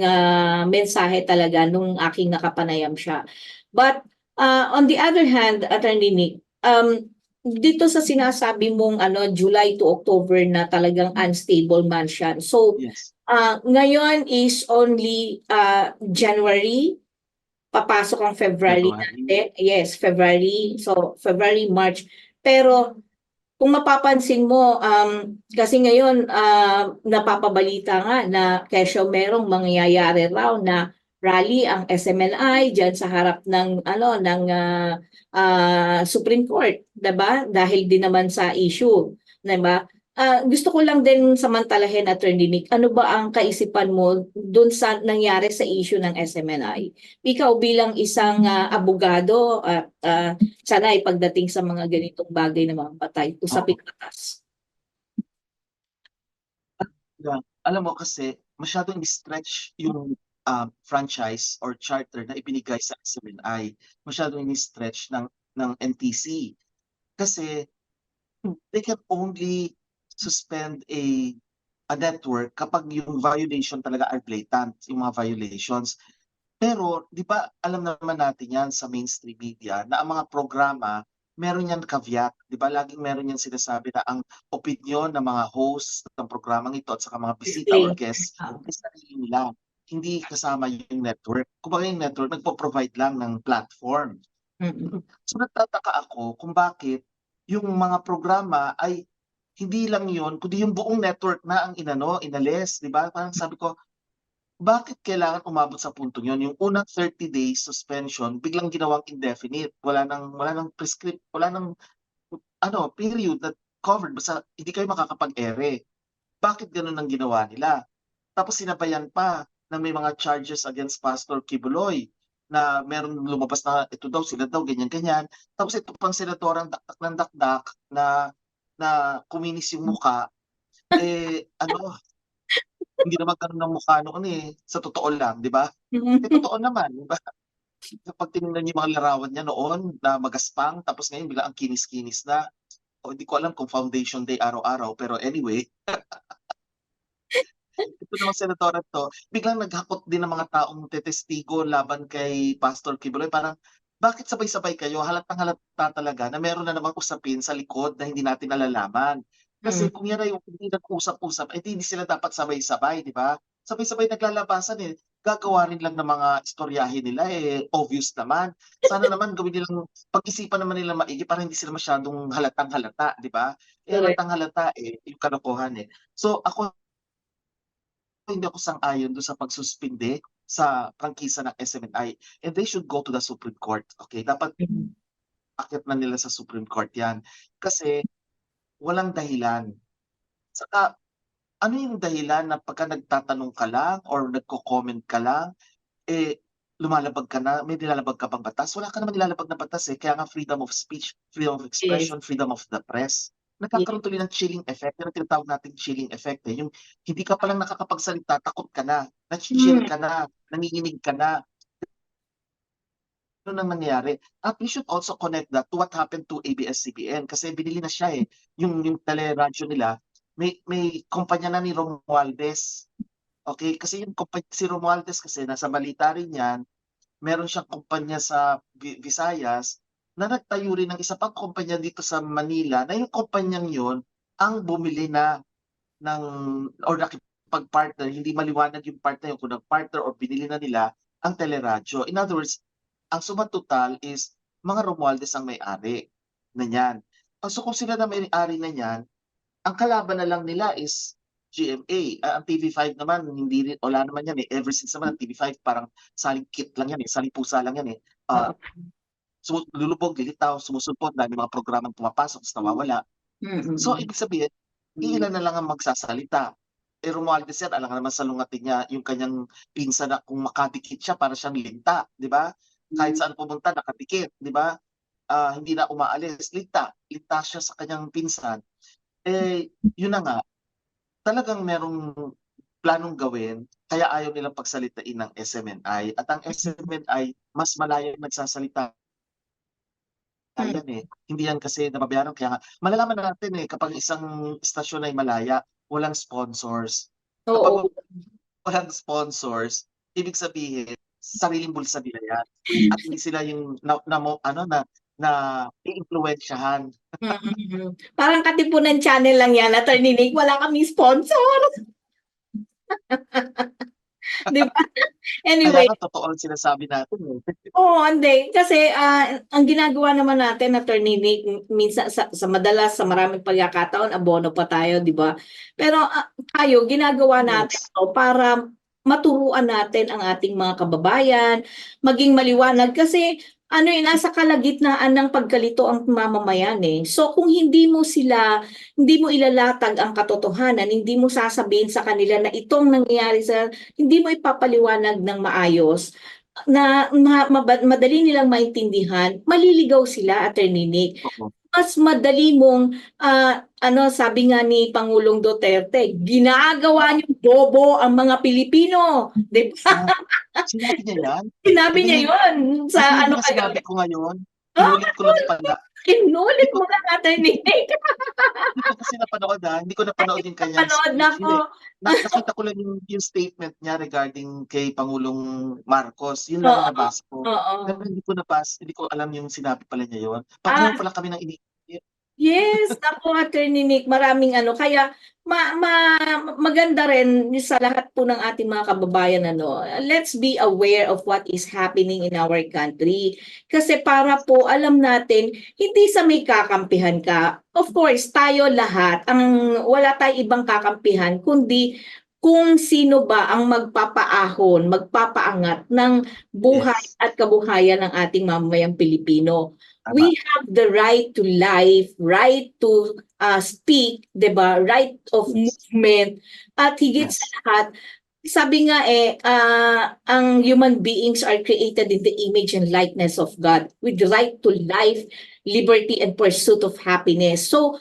mensahe talaga nung aking nakapanayam siya. But on the other hand, Attorney Nick, dito sa sinasabi mong July to October na talagang unstable man siya. So Yes. ngayon is only January, papasok ang February February. natin. Yes, February. So, February, March. Pero kung mapapansin mo, kasi ngayon napapabalita nga na kesyo merong mangyayari raw na rally ang SMNI diyan sa harap ng Supreme Court, 'di ba? Dahil din naman sa issue, 'di ba? Gusto ko lang din samantalahin, Attorney Nick, ano ba ang kaisipan mo dun sa nangyari sa issue ng SMNI? Ikaw bilang isang abogado at sana pagdating sa mga ganitong bagay na mga patay, usaping batas. Yeah. Alam mo kasi masyadong stretch yung franchise or charter na ibinigay sa SMNI. Masyadong stretch ng NTC. Kasi they can only suspend a network kapag yung violation talaga are blatant, yung mga violations. Pero 'di ba alam naman natin 'yan sa mainstream media na ang mga programa meron 'yan caveat, 'di ba laging meron 'yan sinasabi na ang opinyon ng mga host ng programang ito at saka mga bisita or Disclaimer. guests ay sarili nila, hindi kasama yung network. Kumbaga yung network nagpo-provide lang ng platform. Mm. So nagtataka ako kung bakit yung mga programa ay hindi lang yun, kundi yung buong network na ang inalis, 'di ba? Parang sabi ko, bakit kailangan umabot sa puntong yun? Yung unang 30 days suspension biglang ginawang indefinite. Wala nang wala nang period na covered basta hindi kayo makakapag-ere. Bakit gano'n ang ginawa nila? Tapos sinabayan pa na may mga charges against Pastor Kibuloy na meron lumabas na ito daw, sila daw, ganyan-ganyan. Tapos ito pang senadorang dakdak ng dakdak na na kuminis yung mukha, hindi naman gano'n ang mukha noon, sa totoo lang, 'di ba? Totoo naman, 'di ba? Kapag tinignan niyo yung mga larawan niya noon na magaspang tapos ngayon bigla ang kinis-kinis na. O hindi ko alam kung foundation day araw-araw, pero anyway, ito namang senadora 'to, biglang naghakot din ng mga taong tetestigo laban kay Pastor Kibuloy. Parang, bakit sabay-sabay kayo? Halatang-halata talaga na meron na namang usapin sa likod na hindi natin nalalaman. Kasi Mm. kung yan ay yung hindi nag-usap-usap, eh, di hindi sila dapat sabay-sabay, 'di ba? Sabay-sabay naglalabasan, gagawa rin lang ng mga istoryahe nila, obvious naman. Sana naman gawin nilang pag-isipan naman nila maigi para hindi sila masyadong halatang-halata, 'di ba? Correct. Halatang-halata, yung kalokohan, eh. So ako hindi ako sang-ayon dun sa pagsuspinde sa prangkisa ng SMNI, and they should go to the Supreme Court, okay? Dapat Mm. akyat na nila sa Supreme Court 'yan. Kasi walang dahilan. Saka ano yung dahilan na pagka nagtatanong ka lang or nagko-comment ka lang, lumalabag ka na, may nilalabag ka bang batas? Wala ka namang nilalabag na batas, kaya nga freedom of speech, freedom of Yes. expression, freedom of the press. Yes. Nagkakaroon tuloy ng chilling effect, yung tinatawag nating chilling effect, yung hindi ka palang nakakapagsalita, takot ka na, nachi-chill Mm. ka na, nanginginig ka na, ano nang nangyayari. At we should also connect that to what happened to ABS-CBN kasi binili na siya, yung teleradyo nila, may kumpanya na ni Romualdez. Okay, kasi si Romualdez kasi nasa balita rin 'yan, meron siyang kumpanya sa Visayas na nagtayo rin ng isa pang kumpanya dito sa Manila na yung kumpanyang 'yon ang bumili na ng or pag-partner, hindi maliwanag yung partner yun kung nag-partner o binili na nila ang teleradyo. In other words, ang suma total is mga Romualdez ang may-ari na yan. So kung sila na may-ari na yan, ang kalaban na lang nila is GMA. Ang TV5 naman, hindi rin, wala naman yan eh. Ever since naman ang TV5, parang saling kit lang yan eh, saling pusa lang yan eh. Lulubog, lilitaw, sumusulpot, dahil mga programang pumapasok, tapos nawawala. So, ibig sabihin, ilan na lang ang magsasalita. Romualdez yan, alam nga naman sa lungatin niya, yung kanyang pinsan na kung makadikit siya, para siyang linta, di ba? Kahit saan pumunta, nakadikit, di ba? Hindi na umaalis, linta siya sa kanyang pinsan. Yun na nga, talagang merong planong gawin, kaya ayaw nilang pagsalitain ng SMNI. At ang SMNI, mas malayang nagsasalita. Yan eh. Hindi yan kasi nababayaran. Kaya nga, malalaman natin eh, kapag isang istasyon ay malaya, walang sponsors. Kapag walang sponsors, ibig sabihin, sariling bulsa nila yan. At hindi sila yung i-influensyahan. Parang Katipunan Channel lang yan, Attorney Nick. Wala kaming sponsor. Di ba? Anyway. Kaya nga, totoo ang sinasabi natin eh. Oo, hindi. Kasi ang ginagawa naman natin, Attorney Nick, minsan sa madalas, sa maraming pagkakataon, abono pa tayo, di ba? Pero tayo, ginagawa natin to para maturuan natin ang ating mga kababayan, maging maliwanag. Kasi nasa kalagitnaan ng pagkalito ang mamamayan eh. So kung hindi mo ilalatag ang katotohanan, hindi mo sasabihin sa kanila na itong nangyayari hindi mo ipapaliwanag ng maayos, na madali nilang maintindihan, maliligaw sila, Attorney Nick. Mas madali mong, sabi nga ni Pangulong Duterte, ginagawa niyong bobo ang mga Pilipino. Di ba? Sinabi niya yan? Sinabi niya yun. Sa Hindi sinabi ko ngayon. Inulit ko lang pala. Inulit mo lang, Attorney Nick. Hindi ko kasi napanood hindi ko napanood yung kanyang Napanood na speech. ko. Nakita ko lang yung statement niya regarding kay Pangulong Marcos. Yun lang ang nabasa ko. Pero hindi ko alam yung sinabi pala niya yun. Pareho pala kami ng Yes, ako, Attorney Nick, maraming kaya maganda rin sa lahat po ng ating mga kababayan, let's be aware of what is happening in our country. Kasi para po alam natin, hindi sa may kakampihan ka. Of course, tayo lahat, wala tayong ibang kakampihan, kundi kung sino ba ang magpapaahon, magpapaangat ng buhay at kabuhayan ng ating mamamayang Pilipino. We have the right to life, right to speak, 'di ba? Right of movement, at higit sa lahat, sabi nga ang human beings are created in the image and likeness of God with the right to life, liberty, and pursuit of happiness. So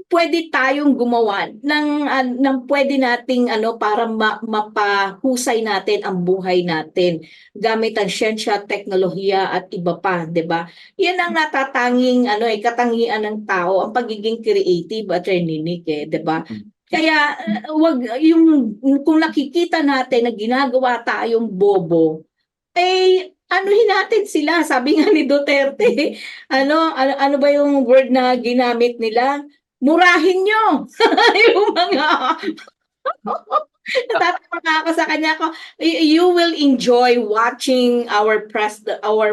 pwede tayong gumawa ng pwede nating para mapahusay natin ang buhay natin gamit ang siyensya, teknolohiya at iba pa, 'di ba? Yan ang natatanging katangian ng tao, ang pagiging creative, Attorney Nick, 'di ba? Kaya wag kung nakikita natin na ginagawa tayong bobo, anuhin natin sila. Sabi nga ni Duterte, ano ba yung word na ginamit nila? Murahin nyo yung mga natatawa ako sa kanya ko. You will enjoy watching our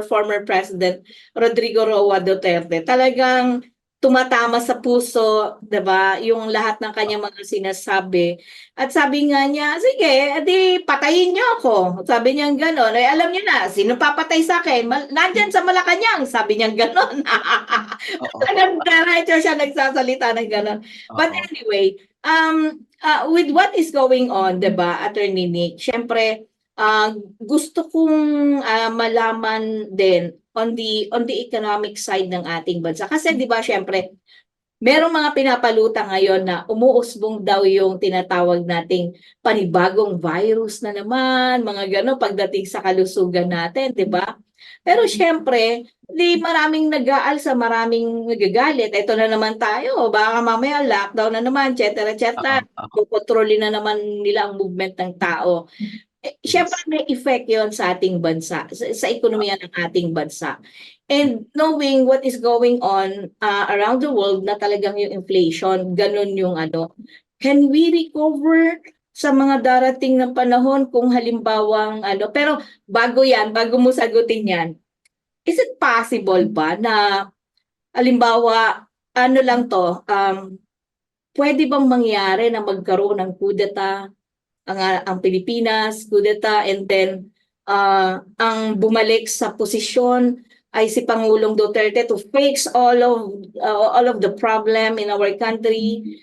former president Rodrigo Roa Duterte. Talagang tumatama sa puso, 'di ba? Yung lahat ng kanyang mga sinasabi. At sabi nga niya, sige, edi patayin niyo ako. Sabi niya gano'n. Alam niyo na, sino papatay sa akin? Nandyan sa Malacanang, sabi niya gano'n. Diretso siya nagsasalita ng gano'n. But anyway, with what is going on, 'di ba, Attorney Nick? Syempre, gusto kong malaman din on the economic side ng ating bansa. Kasi 'di ba, syempre, merong mga pinapalutang ngayon na umuusbong daw yung tinatawag nating panibagong virus na naman, mga gano'n pagdating sa kalusugan natin, 'di ba? Pero syempre, maraming nag-aalsa, maraming nagagalit. Ito na naman tayo, baka mamaya lockdown na naman, etc. Kukontrolin na naman nila ang movement ng tao. Syempre may effect yon sa ating bansa, sa ekonomiya ng ating bansa. And knowing what is going on around the world, na talagang yung inflation, ganun yung can we recover sa mga darating na panahon kung halimbawang ano, pero bago mo sagutin yan, is it possible ba na halimbawa, ano lang 'to, puwede bang mangyari na magkaroon ng kudeta ang Pilipinas, kudeta, and then, ang bumalik sa posisyon ay si Pangulong Duterte to fix all of the problem in our country?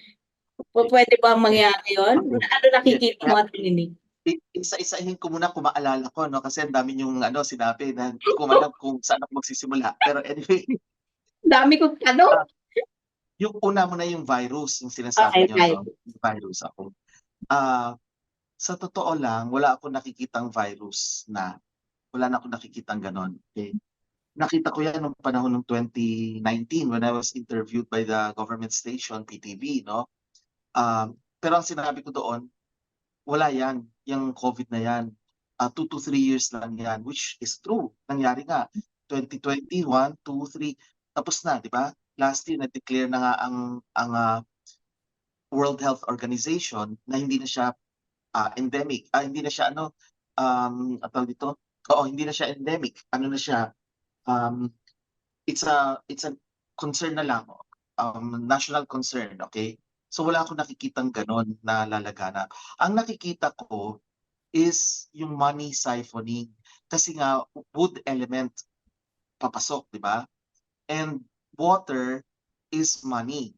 Puwede bang mangyari yun? Okay. Ano Yes. nakikita mo, Ate Nining? Isa-isahin ko muna kung maalala ko 'no, kasi ang dami niyong ano sinabi na hindi ko alam kung saan ako magsisimula. Pero anyway, Dami kong tanong. ah, yung una muna yung virus, yung Okay, sinasabi niyo right. 'no, yung virus ako. Ah, sa totoo lang wala akong nakikitang virus na wala na akong nakikitang gano'n, okey. Nakita ko 'yan nung panahon ng 2019 when I was interviewed by the government station, PTV 'no. Pero ang sinabi ko doon, wala 'yan, yang COVID na 'yan, 2 to 3 years lang 'yan, which is true, nangyari nga. 2020, 1, 2, 3, tapos na, 'di ba? Last year nag-declare na nga ang World Health Organization na hindi na siya, endemic, hindi na siya ano, anong tawag dito? Oo, hindi na siya endemic, ano na siya, um, it's a concern na lang, national concern, okay. So wala akong nakikitang gano'n na lalagana. Ang nakikita ko is yung money siphoning. Kasi nga wood element papasok, 'di ba? And water is money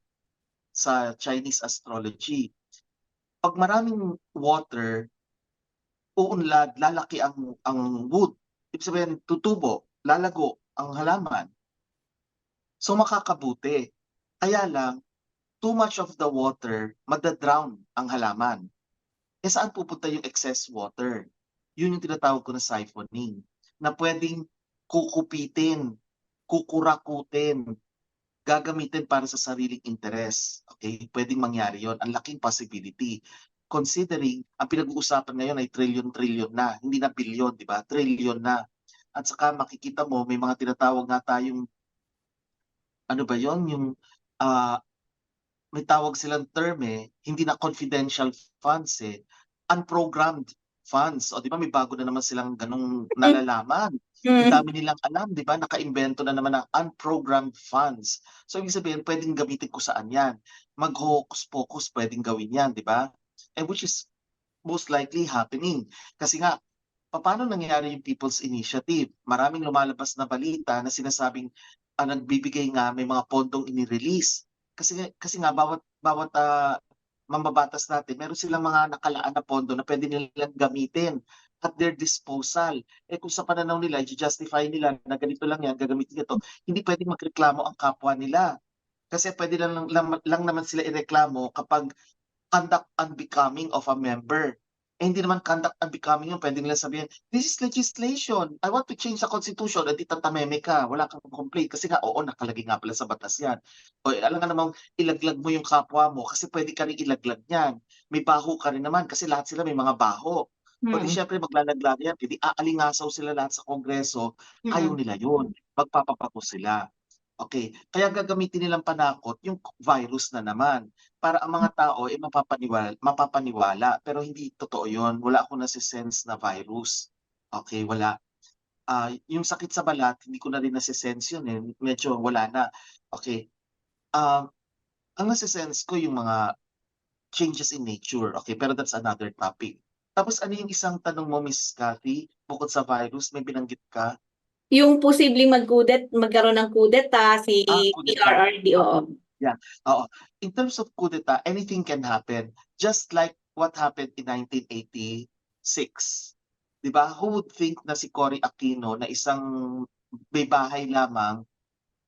sa Chinese astrology. 'Pag maraming water, uunlad, lalaki ang wood. Ibig sabihin tutubo, lalago ang halaman. So makakabuti. Kaya lang, too much of the water, magda-drown ang halaman. Eh, saan pupunta yung excess water? Yun yung tinatawag ko na siphoning, na puwedeng kukupitin, kukurakutin, gagamitin para sa sariling interes, okey? Puwedeng mangyari yon, ang laking possibility. Considering ang pinag-uusapan ngayon ay trilyon-trilyon na, hindi na bilyon, 'di ba? Trilyon na. At saka makikita mo may mga tinatawag nga tayong ano ba yon, yung, ah may tawag silang term, hindi na confidential funds, unprogrammed funds. O 'di ba may bago na naman silang gano'ng nalalaman. Ang Mm. dami nilang alam, 'di ba, nakaimbento na naman ng unprogrammed funds. So ibig sabihin puwedeng gamitin kung saan 'yan. Mag-hocus-pocus puwedeng gawin 'yan, 'di ba? And which is most likely happening. Kasi nga, papaano nangyayari yung People's Initiative? Maraming lumalabas na balita na sinasabing, nagbibigay nga, may mga pondong ini-release. Kasi nga bawat bawat, mambabatas natin meron silang mga nakalaan na pondo na puwede nilang gamitin at their disposal. Eh, kung sa pananaw nila i-ju-justify nila na ganito lang 'yan, gagamitin nito, hindi puwedeng magreklamo ang kapwa nila. Kasi puwede lang naman sila ireklamo kapag conduct unbecoming of a member. Eh, hindi naman conduct unbecoming yun, puwede nilang sabihin, "This is legislation. I want to change the constitution." Eh, di tatameme ka, wala kang complaint kasi nga, oo, nakalagay nga pala sa batas 'yan. O, alam nga namang ilaglag mo yung kapwa mo kasi puwede ka ring ilaglag niyan. May baho ka rin naman kasi lahat sila may mga baho. O di Mm. siyempre maglalaglag yan, eh, di aalingasaw sila lahat sa Kongreso, ayaw Mm. nila yun, magpapapako sila. Okay, kaya gagamitin nilang panakot yung virus na naman, para ang mga tao, ay mapapaniwala, pero hindi totoo yun, wala akong nase-sense na virus. Okay, wala. Yung sakit sa balat hindi ko na rin nase-sense yun, medyo wala na. Okay, ang nase-sense ko yung mga changes in nature, okay, pero that's another topic. Tapos ano yung isang tanong mo, Miss Cathy, bukod sa virus may binanggit ka? Yung posibleng magkaroon ng kudeta, si Kudeta. PRRD, oo. Yeah, oo. In terms of coup d'etat, anything can happen. Just like what happened in 1986. 'Di ba? Who would think na si Cory Aquino na isang may bahay lamang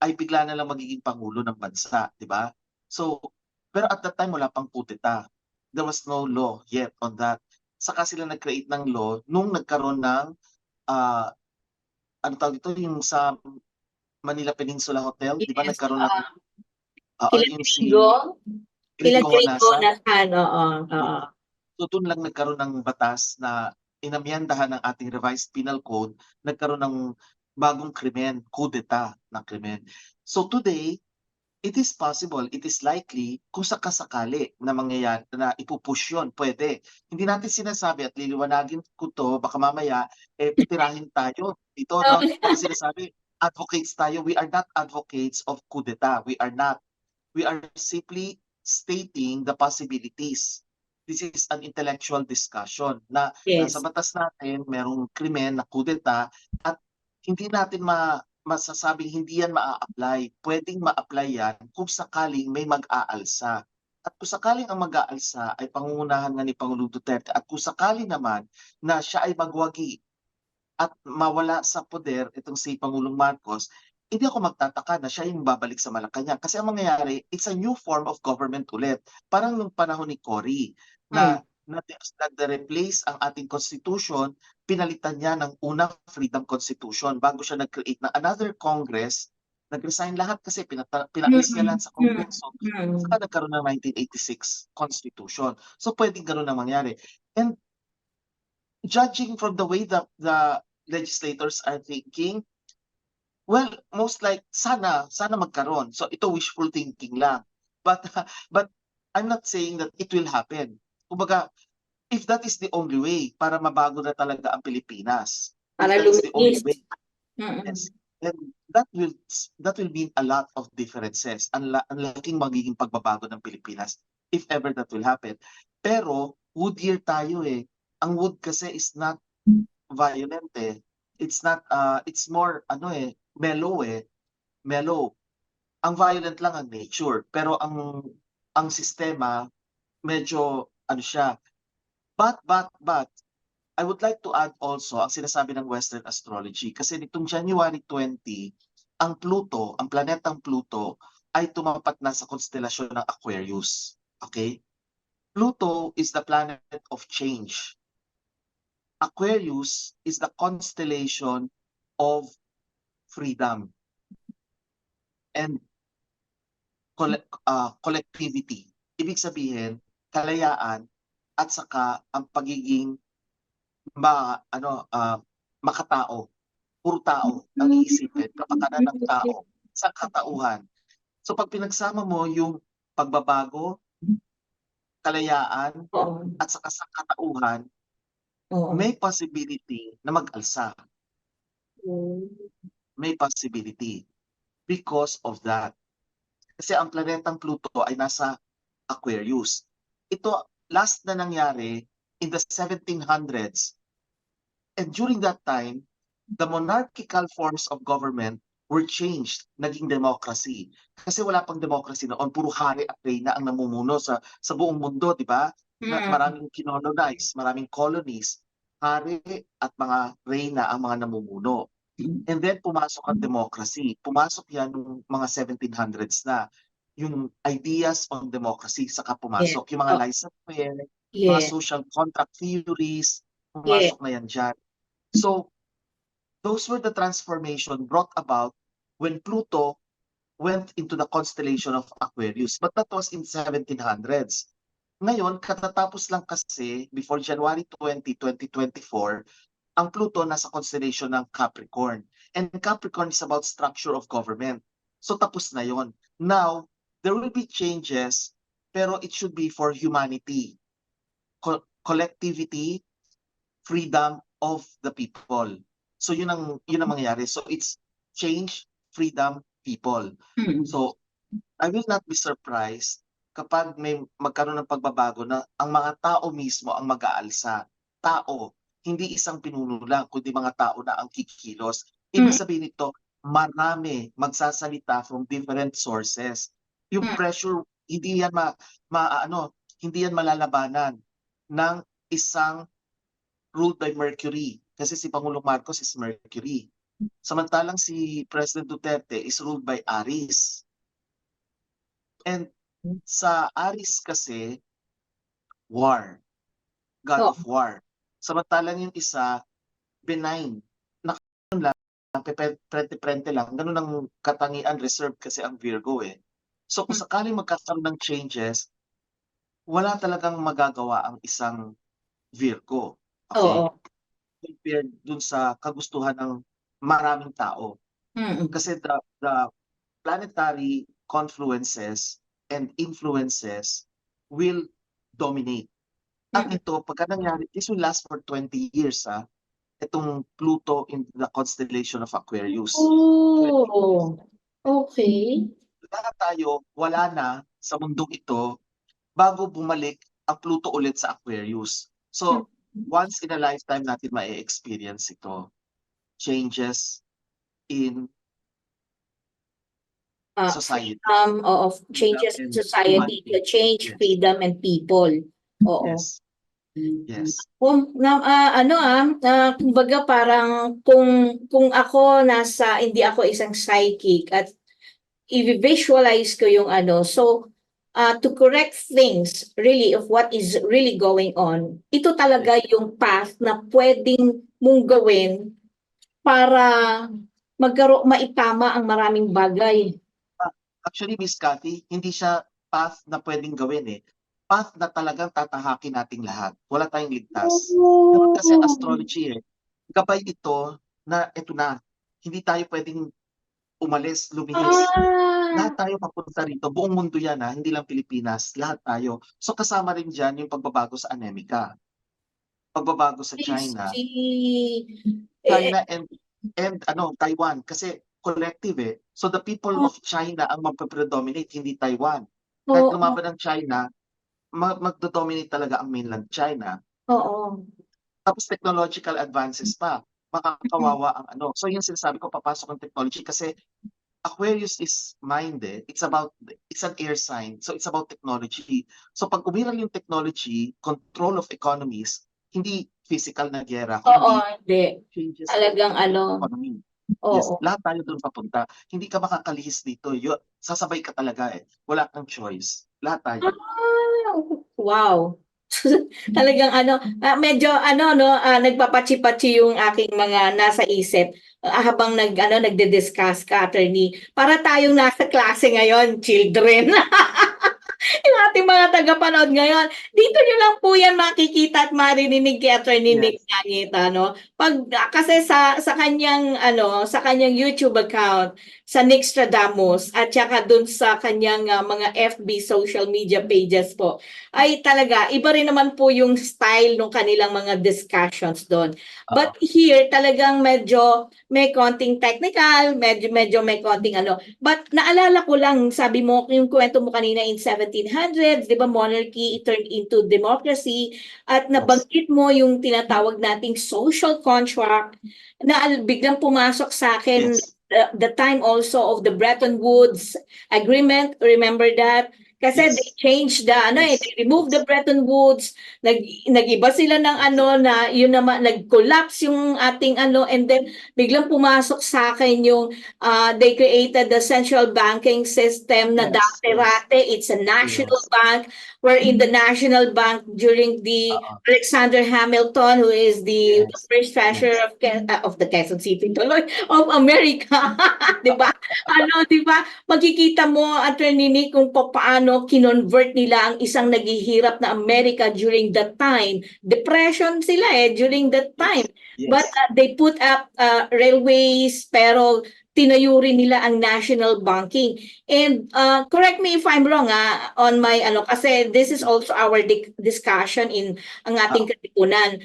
ay bigla na lang magiging pangulo ng bansa, 'di ba? So, pero at that time wala pang coup d'etat. There was no law yet on that. Saka sila nag-create ng law nung nagkaroon ng, ah, ano tawag dito, yung sa Manila Peninsula Hotel, 'di ba Yes, nagkaroon ng kila yung Gringo, si kila Rico Gringo Honasan. nasaan, oo, oo. Oo. So dun lang nagkaroon ng batas na inamyandahan ng ating revised penal code, nagkaroon ng bagong krimen, coup d'etat na krimen. So today, it is possible, it is likely kung sakasakali na mangyayari na ipupush yun, pwede. Hindi natin sinasabi at liliwanagin ko to, baka mamaya tirahin tayo dito, no? Baka sinasabi, advocates tayo. We are not advocates of coup d'etat. We are not. We are simply stating the possibilities. This is an intellectual discussion na Yes. nasa batas natin, merong krimen na coup d'etat at hindi natin masasabing hindi yan maa-apply. Pwedeng ma-apply yan kung sakaling may mag-aalsa. At kung sakaling ang mag-aalsa ay pangungunahan nga ni Pangulong Duterte at kung sakaling naman na siya ay magwagi at mawala sa poder itong si Pangulong Marcos, hindi ako magtataka na siya yung babalik sa Malacanang. Kasi ang mangyayari, it's a new form of government ulit. Parang nung panahon ni Cory na nag-replace ang ating constitution, pinalitan niya ng unang freedom constitution bago siya nag-create ng another Congress. Nag-resign lahat kasi pinalis niya lang sa Kongreso. Saka nagkaroon ng 1986 Constitution. So pwedeng ganun ang mangyari. And judging from the way that the legislators are thinking, well, most like sana magkaroon. So ito wishful thinking lang. But I'm not saying that it will happen. Kumbaga, if that is the only way para mabago na talaga ang Pilipinas, if Para that is the only luminis. way, yes, then that will mean a lot of differences. Ang laking magiging pagbabago ng Pilipinas if ever that will happen. Pero wood year tayo eh. Ang wood kasi is not violent eh. It's not it's more mellow eh. Mellow. Ang violent lang ang nature, pero ang sistema medyo siya. But I would like to add also ang sinasabi ng Western astrology kasi nitong January 20, ang Pluto, ang planetang Pluto ay tumapat na sa konstelasyon ng Aquarius. Okay? Pluto is the planet of change. Aquarius is the constellation of freedom and collectivity. Ibig sabihin, kalayaan at saka ang pagiging makatao, puro tao ang iisipin, kapakanan ng tao, sa katauhan. So pag pinagsama mo yung pagbabago, kalayaan, at saka sa katauhan, may possibility na mag-alsa. May possibility because of that. Kasi ang planetang Pluto ay nasa Aquarius. Ito, last na nangyari in the 1700s. And during that time, the monarchical forms of government were changed, naging democracy. Kasi wala pang democracy noon, puro hari at reyna ang namumuno sa buong mundo, di ba? Maraming kinolonize, maraming colonies, hari at mga reyna ang mga namumuno. And then pumasok ang democracy. Pumasok yan ng mga 1700s na. Yung ideas on democracy saka pumasok. Yung mga laissez-faire, mga social contract theories, pumasok na yan dyan. So, those were the transformation brought about when Pluto went into the constellation of Aquarius. But that was in 1700s. Ngayon, katatapos lang kasi, before January 20, 2024, ang Pluto nasa constellation ng Capricorn. And Capricorn is about structure of government. So tapos na yon. Now, there will be changes, pero it should be for humanity, collectivity, freedom of the people. So yun ang mangyayari. So it's change, freedom, people. So I will not be surprised kapag may magkaroon ng pagbabago na ang mga tao mismo ang mag-aalsa. Tao, hindi isang pinuno lang, kundi mga tao na ang kikilos. Ibig sabihin nito, marami magsasalita from different sources. Yung pressure, hindi yan hindi yan malalabanan ng isang ruled by Mercury. Kasi si Pangulong Marcos is Mercury. Samantalang si President Duterte is ruled by Aries. And sa Aries kasi, war. God of war. Samantalang yung isa, benign. Ganun lang, prente-prente lang. Ganun ang katangian, reserve kasi ang Virgo eh. So kung sakaling magkakaroon ng changes, wala talagang magagawa ang isang Virgo. Okay? Compared dun sa kagustuhan ng maraming tao. Kasi the planetary confluences and influences will dominate. At ito, pagka nangyari, this will last for 20 years, itong Pluto in the constellation of Aquarius. Oh, okay. Lahat tayo, wala na sa mundong ito bago bumalik ang Pluto ulit sa Aquarius. So, once in a lifetime natin ma-experience ito. Changes in society. Of changes in society to change Yes. freedom and people. Oo. Yes. Yes. Kumbaga parang kung ako hindi ako isang psychic at i-visualize ko yung to correct things really of what is really going on, ito talaga yung path na pwedeng mong gawin para maitama ang maraming bagay. Actually, Miss Cathy, hindi siya path na pwedeng gawin eh. Path na talagang tatahakin nating lahat. Wala tayong ligtas. Ganun kasi ang astrology eh. Gabay ito na ito na. Hindi tayo pwedeng umalis, lumihis. Lahat tayo papunta rito. Buong mundo yan hindi lang Pilipinas. Lahat tayo. So kasama rin dyan yung pagbabago sa Amerika. Pagbabago sa China. China and Taiwan. Kasi collective eh. So the people of China ang magpe-predominate, hindi Taiwan. Kahit lumaban ang China, magdo-dominate talaga ang mainland China. Oo. Tapos technological advances pa. Makakawawa ang So yung sinasabi ko, papasok ang technology kasi Aquarius is mind eh. It's an air sign. So it's about technology. So pag umiral yung technology, control of economies, hindi physical na gera, Hindi. changes Talagang economy. Yes, Oo. lahat tayo doon papunta. Hindi ka makakalihis dito. Sasabay ka talaga eh. Wala kang choice. Lahat tayo. Wow. Talagang medyo nagpapachi-pachi yung aking mga nasa isip habang nagde-discuss ka, attorney. Para tayong nasa klase ngayon, children. Yung ating mga tagapanood ngayon, dito nyo lang po yan makikita at maririnig kay Attorney Nick Ñañita, kasi sa kanyang YouTube account, sa Nixtradamus at saka dun sa kanyang mga FB social media pages po, ay talaga iba rin naman po yung style ng kanilang mga discussions doon. But here talagang medyo may konting technical, medyo may konting But naalala ko lang, sabi mo, yung kwento mo kanina in 1700s, di ba, monarchy turned into democracy, at nabanggit mo yung tinatawag nating social contract na biglang pumasok sa akin the time also of the Bretton Woods Agreement. Remember that? Kasi they changed they removed the Bretton Woods, nag-iba sila ng na yun naman, nag-collapse yung ating and then biglang pumasok sa akin yung they created the central banking system na dati-rate, it's a national bank, wherein the national bank during the Alexander Hamilton, who is the first treasurer of the Quezon City of America, 'di ba? Di ba? Makikita mo, Attorney Nick, kung paano kinonvert nila ang isang naghihirap na America during that time. Depression sila during that time. But they put up railways, pero tinayo rin nila ang national banking. And correct me if I'm wrong on my kasi this is also our discussion in ang ating katipunan.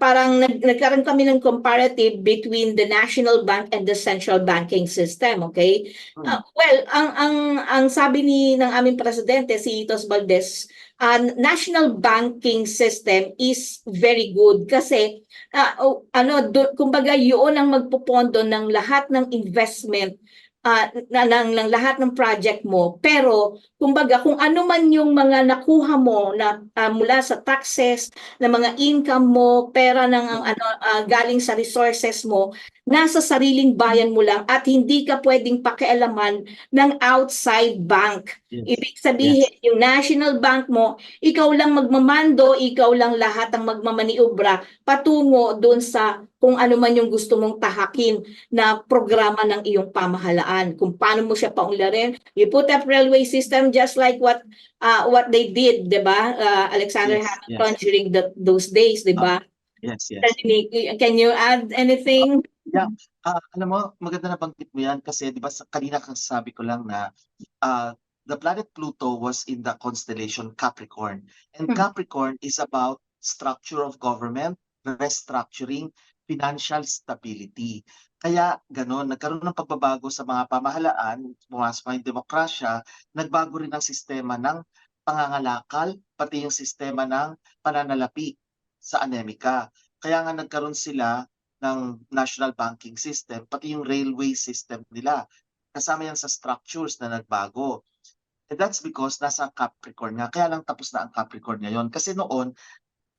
Parang nagkaroon kami ng comparative between the national bank and the central banking system, okay? Well, ang sabi ng aming presidente si Itos Valdez, national banking system is very good kasi kumbaga yun ang magpopondo ng lahat ng investment ng lahat ng project mo, pero kumbaga kung ano man yung mga nakuha mo na mula sa taxes, na mga income mo, pera ng galing sa resources mo, nasa sariling bayan mo lang at hindi ka pwedeng pakialaman ng outside bank. Ibig sabihin, yung national bank mo, ikaw lang magmamando, ikaw lang lahat ang magmamaniobra patungo doon sa kung ano man yung gusto mong tahakin na programa ng iyong pamahalaan. Kung paano mo siya paunlarin. You put up railway system just like what they did, 'di ba? Alexander Hamilton during those days, 'di ba? Yes, yes. Can you add anything? Yeah, alam mo, maganda na banggit mo yan kasi di ba kanina kasabi ko lang na the planet Pluto was in the constellation Capricorn. And Hmm. Capricorn is about structure of government, restructuring, financial stability. Kaya ganon, nagkaroon ng pagbabago sa mga pamahalaan, pumasok na yung demokrasya, nagbago rin ang sistema ng pangangalakal, pati yung sistema ng pananalapi sa anemika. Kaya nga nagkaroon sila ng national banking system, pati yung railway system nila. Kasama yan sa structures na nagbago. And that's because nasa Capricorn nga. Kaya lang tapos na ang Capricorn ngayon. Kasi noon,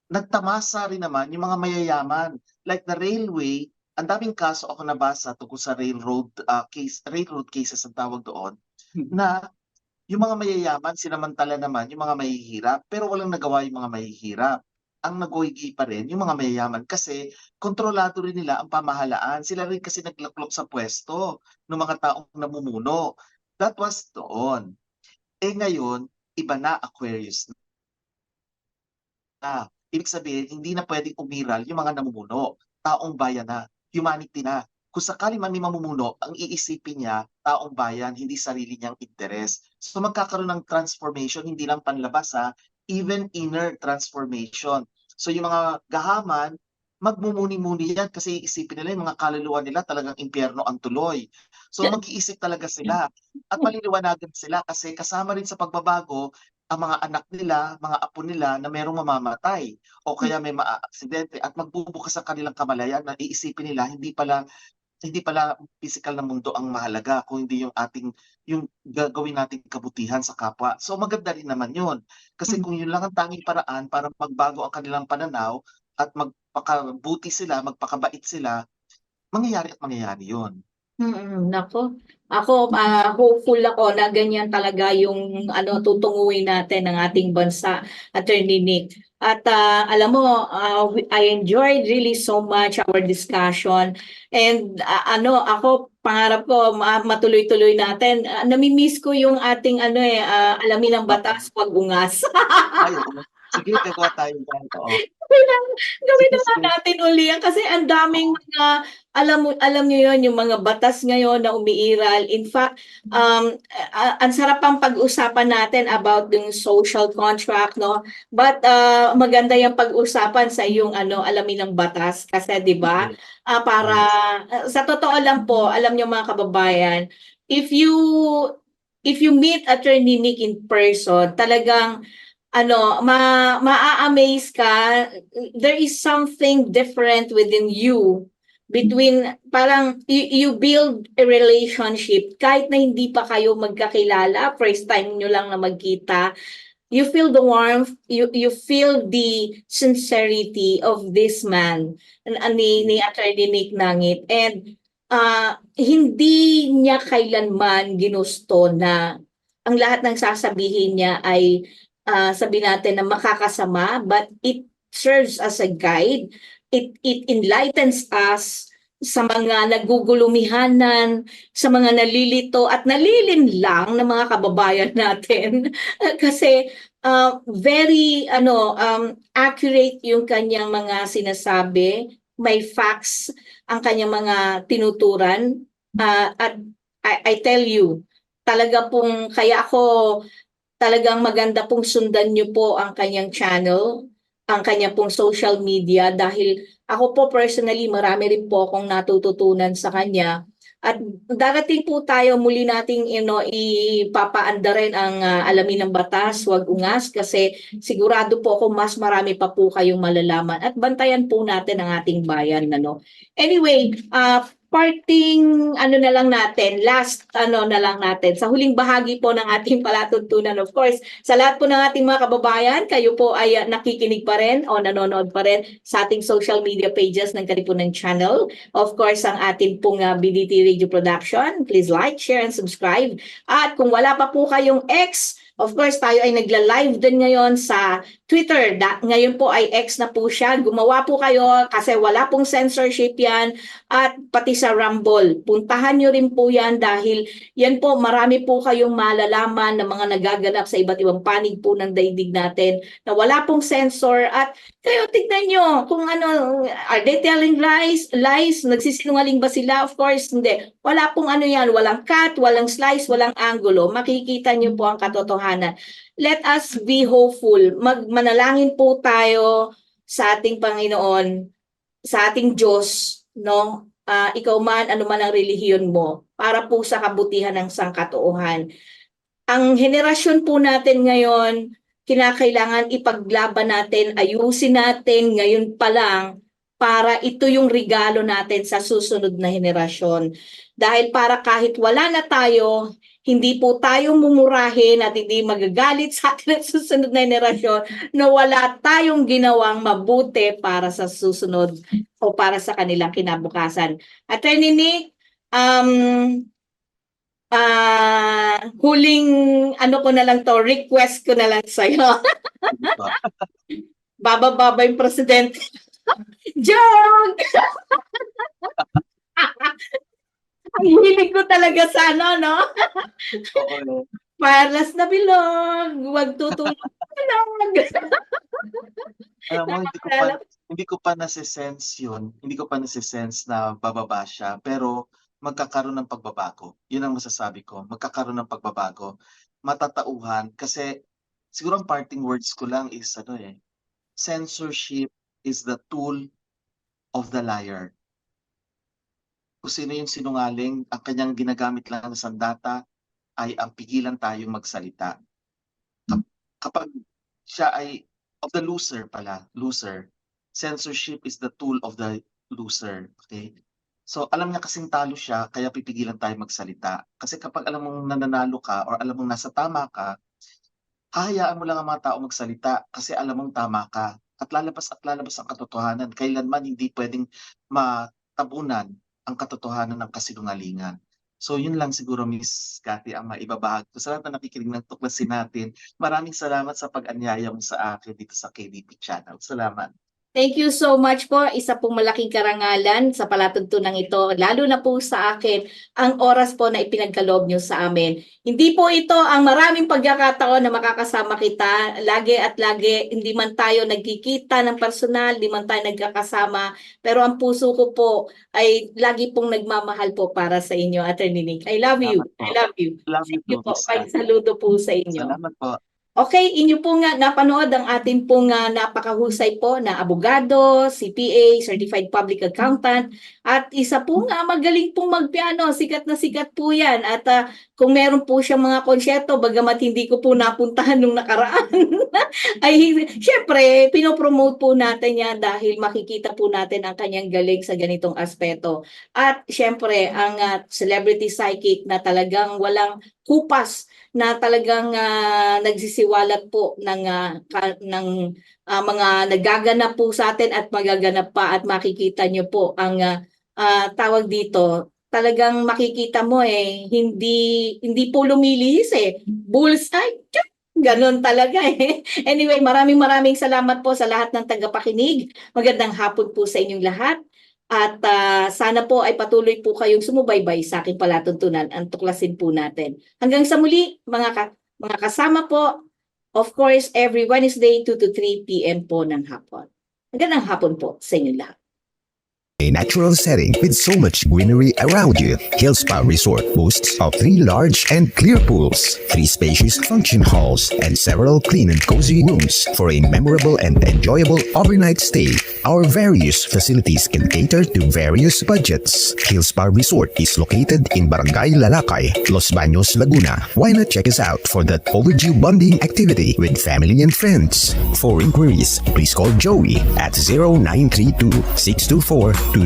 nagtamasa rin naman yung mga mayayaman. Like the railway, ang daming kaso ako nabasa tungkol sa railroad cases ang tawag doon, na yung mga mayayaman, sinamantala naman yung mga mahihirap, pero walang nagawa yung mga mahihirap. Ang nagwigi pa rin yung mga mayayaman kasi kontrolado rin nila ang pamahalaan. Sila rin kasi naglaklok sa pwesto ng mga taong namumuno. That was doon. Ngayon, iba na, Aquarius na. Ibig sabihin, hindi na pwedeng umiral yung mga namumuno. Taong bayan na, humanity na. Kung sakali man may mamumuno, ang iisipin niya, taong bayan, hindi sarili niyang interes. So magkakaroon ng transformation, hindi lang panlabas even inner transformation. So yung mga gahaman, magmumuni-muni yan kasi isipin nila yung mga kaluluwa nila talagang impyerno ang tuloy. So mag-iisip talaga sila at maliliwanagan sila kasi kasama rin sa pagbabago ang mga anak nila, mga apo nila na merong mamamatay o kaya may maaaksidente at magbubukas sa kanilang kamalayan na iisipin nila hindi pala physical na mundo ang mahalaga kung hindi yung gagawin nating kabutihan sa kapwa. So maganda rin naman 'yun. Kasi kung yun lang ang tanging paraan para magbago ang kanilang pananaw at magpakabuti sila, magpakabait sila, mangyayari 'yun. Naku, ako hopeful ako na ganyan talaga yung tutunguhin natin ng ating bansa, Attorney Nick. At alam mo, I enjoyed really so much our discussion. And ako pangarap ko matuloy-tuloy natin. Nami-miss ko yung ating alamin ng batas, wag ungas. Ay, oo. Sige, gagawa tayo diyan, oo. Gawin Sige, na nga sige. natin uli yan kasi ang daming Oo, mga alam niyo yon yung mga batas ngayon na umiiral. In fact, ang sarap pang pag-usapan natin about yung social contract, no? But maganda yung pag-usapan sa yung alamin ng batas kasi 'di ba? yes, Para yes. sa totoo lang po, alam niyo mga kababayan, if you meet Attorney Nick in person, talagang maa-amaze ka. There is something different within you between parang you build a relationship kahit na hindi pa kayo magkakilala, first time nyo lang na magkita. You feel the warmth, you feel the sincerity of this man, ni Attorney Nick Nangit. And hindi niya kailanman ginusto na ang lahat ng sasabihin niya ay sabi natin na makakasama, but it serves as a guide. It enlightens us sa mga nagugulumihanan, sa mga nalilito at nalilinlang na mga kababayan natin. Kasi very accurate yung kanyang mga sinasabi, may facts ang kanyang mga tinuturan. At I tell you, talaga pong kaya ako talagang maganda pong sundan niyo po ang kanyang channel, ang kanya pong social media dahil ako po personally marami rin po akong natututunan sa kanya. At darating po tayo muli nating ipapaanda rin ang alamin ng batas, wag ungas kasi sigurado po ako mas marami pa po kayong malalaman at bantayan po natin ang ating bayan. Anyway, parting na lang natin, last na lang natin, sa huling bahagi po ng ating palatuntunan, of course, sa lahat po ng ating mga kababayan, kayo po ay nakikinig pa rin o nanonood pa rin sa ating social media pages ng Katipunan Channel. Of course, ang ating pong BDT Radio Production. Please like, share, and subscribe. At kung wala pa po kayong X, Of course, tayo ay nagla-live din ngayon sa Twitter. Ngayon po ay X na po siya. Gumawa po kayo kasi wala pong censorship yan. At pati sa Rumble. Puntahan nyo rin po yan dahil yan po, marami po kayong malalaman ng mga nagaganap sa iba't ibang panig po ng daigdig natin na wala pong censor. At kayo, tignan nyo kung ano, are they telling lies? Nagsisinungaling ba sila? Of course, hindi. Wala pong ano yan, walang cut, walang slice, walang angulo. Makikita nyo po ang katotohanan. Let us be hopeful. Manalangin po tayo sa ating Panginoon, sa ating Diyos, no? Ikaw man, ano man ang relihiyon mo, para po sa kabutihan ng sangkatauhan. Ang henerasyon po natin ngayon, kinakailangan ipaglaban natin, ayusin natin ngayon pa lang para ito yung regalo natin sa susunod na henerasyon. Dahil para kahit wala na tayo, hindi po tayo mumurahin at hindi magagalit sa atin at susunod na henerasyon na wala tayong ginawang mabuti para sa susunod o para sa kanilang kinabukasan. Attorney Nick, huling ano ko na lang to, request ko na lang sa'yo. Bababa yung presidente. Joke! Ang hilig ko talaga sa ano, no? Oo. Parlas na bilog, huwag tutulog bilog. Alam mo, hindi ko pa nase-sense yun. Hindi ko pa nase-sense na bababa siya. Pero magkakaroon ng pagbabago. Yun ang masasabi ko. Magkakaroon ng pagbabago. Matatauhan. Kasi siguro ang parting words ko lang is censorship is the tool of the liar. Kung sino yung sinungaling, ang kanyang ginagamit lang na sandata ay ang pigilan tayong magsalita. Kapag siya ay of the loser, censorship is the tool of the loser. Okay? So alam niya kasing talo siya, kaya pipigilan tayo magsalita. Kasi kapag alam mong nananalo ka or alam mong nasa tama ka, hahayaan mo lang ang mga tao magsalita kasi alam mong tama ka. At lalabas ang katotohanan. Kailanman hindi pwedeng matabunan ang katotohanan ng kasinungalingan. So yun lang siguro, Miss Cathy, ang maibabahagi ko. Sa lahat na nakikinig ng tuklasin natin, maraming salamat sa pag-anyaya mo sa akin dito sa KDP Channel. Salamat. Thank you so much po. Isa pong malaking karangalan sa palatuntunan ito, lalo na po sa akin, ang oras po na ipinagkaloob nyo sa amin. Hindi po ito ang maraming pagkakataon na makakasama kita. Lagi at lagi, hindi man tayo nagkikita ng personal, hindi man tayo nagkakasama, pero ang puso ko po ay lagi pong nagmamahal po para sa inyo, Attorney Nick. I love you. I love you. Love you Thank you too, po. Miss Cathy. Saludo po sa inyo. Salamat po. Okay, inyo po nga napanood ang atin pong napakahusay po na abogado, CPA, Certified Public Accountant, at isa po nga magaling pong magpiano, sikat na sikat po yan. At kung meron po siyang mga konsyerto, bagamat hindi ko po napuntahan nung nakaraan, ay syempre, pinopromote po natin yan dahil makikita po natin ang kanyang galing sa ganitong aspeto. At syempre, ang celebrity psychic na talagang walang kupas, na talagang nagsisiwalat po ng mga nagaganap po sa atin at magaganap pa, at makikita nyo po ang tawag dito. Talagang makikita mo hindi po lumilihis bullseye. Ganon talaga Anyway, maraming salamat po sa lahat ng tagapakinig. Magandang hapon po sa inyong lahat. At sana po ay patuloy po kayong sumubaybay sa aking palatuntunan, ang tuklasin po natin. Hanggang sa muli, mga kasama po, of course, every Wednesday 2 to 3 p.m. po ng hapon. Magandang hapon po sa inyong lahat. A natural setting with so much greenery around you. Hill Spa Resort boasts of 3 large and clear pools, 3 spacious function halls, and several clean and cozy rooms for a memorable and enjoyable overnight stay. Our various facilities can cater to various budgets. Hill Spa Resort is located in Barangay Lalakay, Los Baños, Laguna. Why not check us out for that overdue bonding activity with family and friends? For inquiries, please call Joey at 0932-624-2019. Hill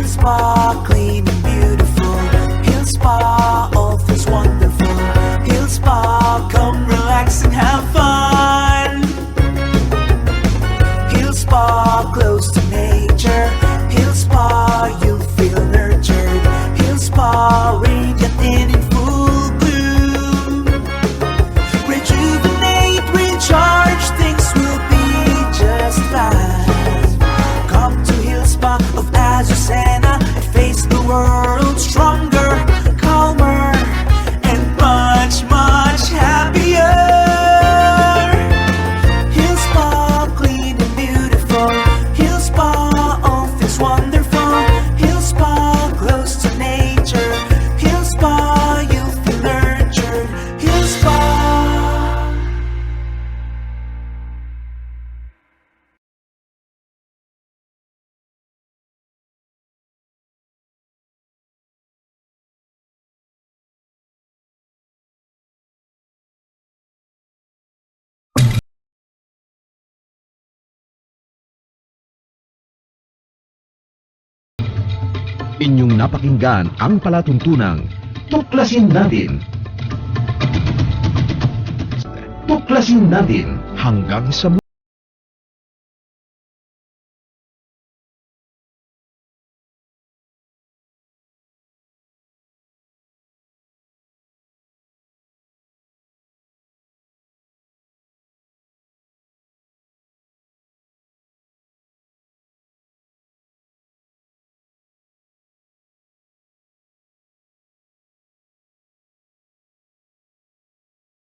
Spa, clean and beautiful. Hill Spa offers wonderful. Hill Spa, come relax and have fun. Hill Spa Inyong napakinggan ang palatuntunang Tuklasin Natin. Tuklasin Natin hanggang sa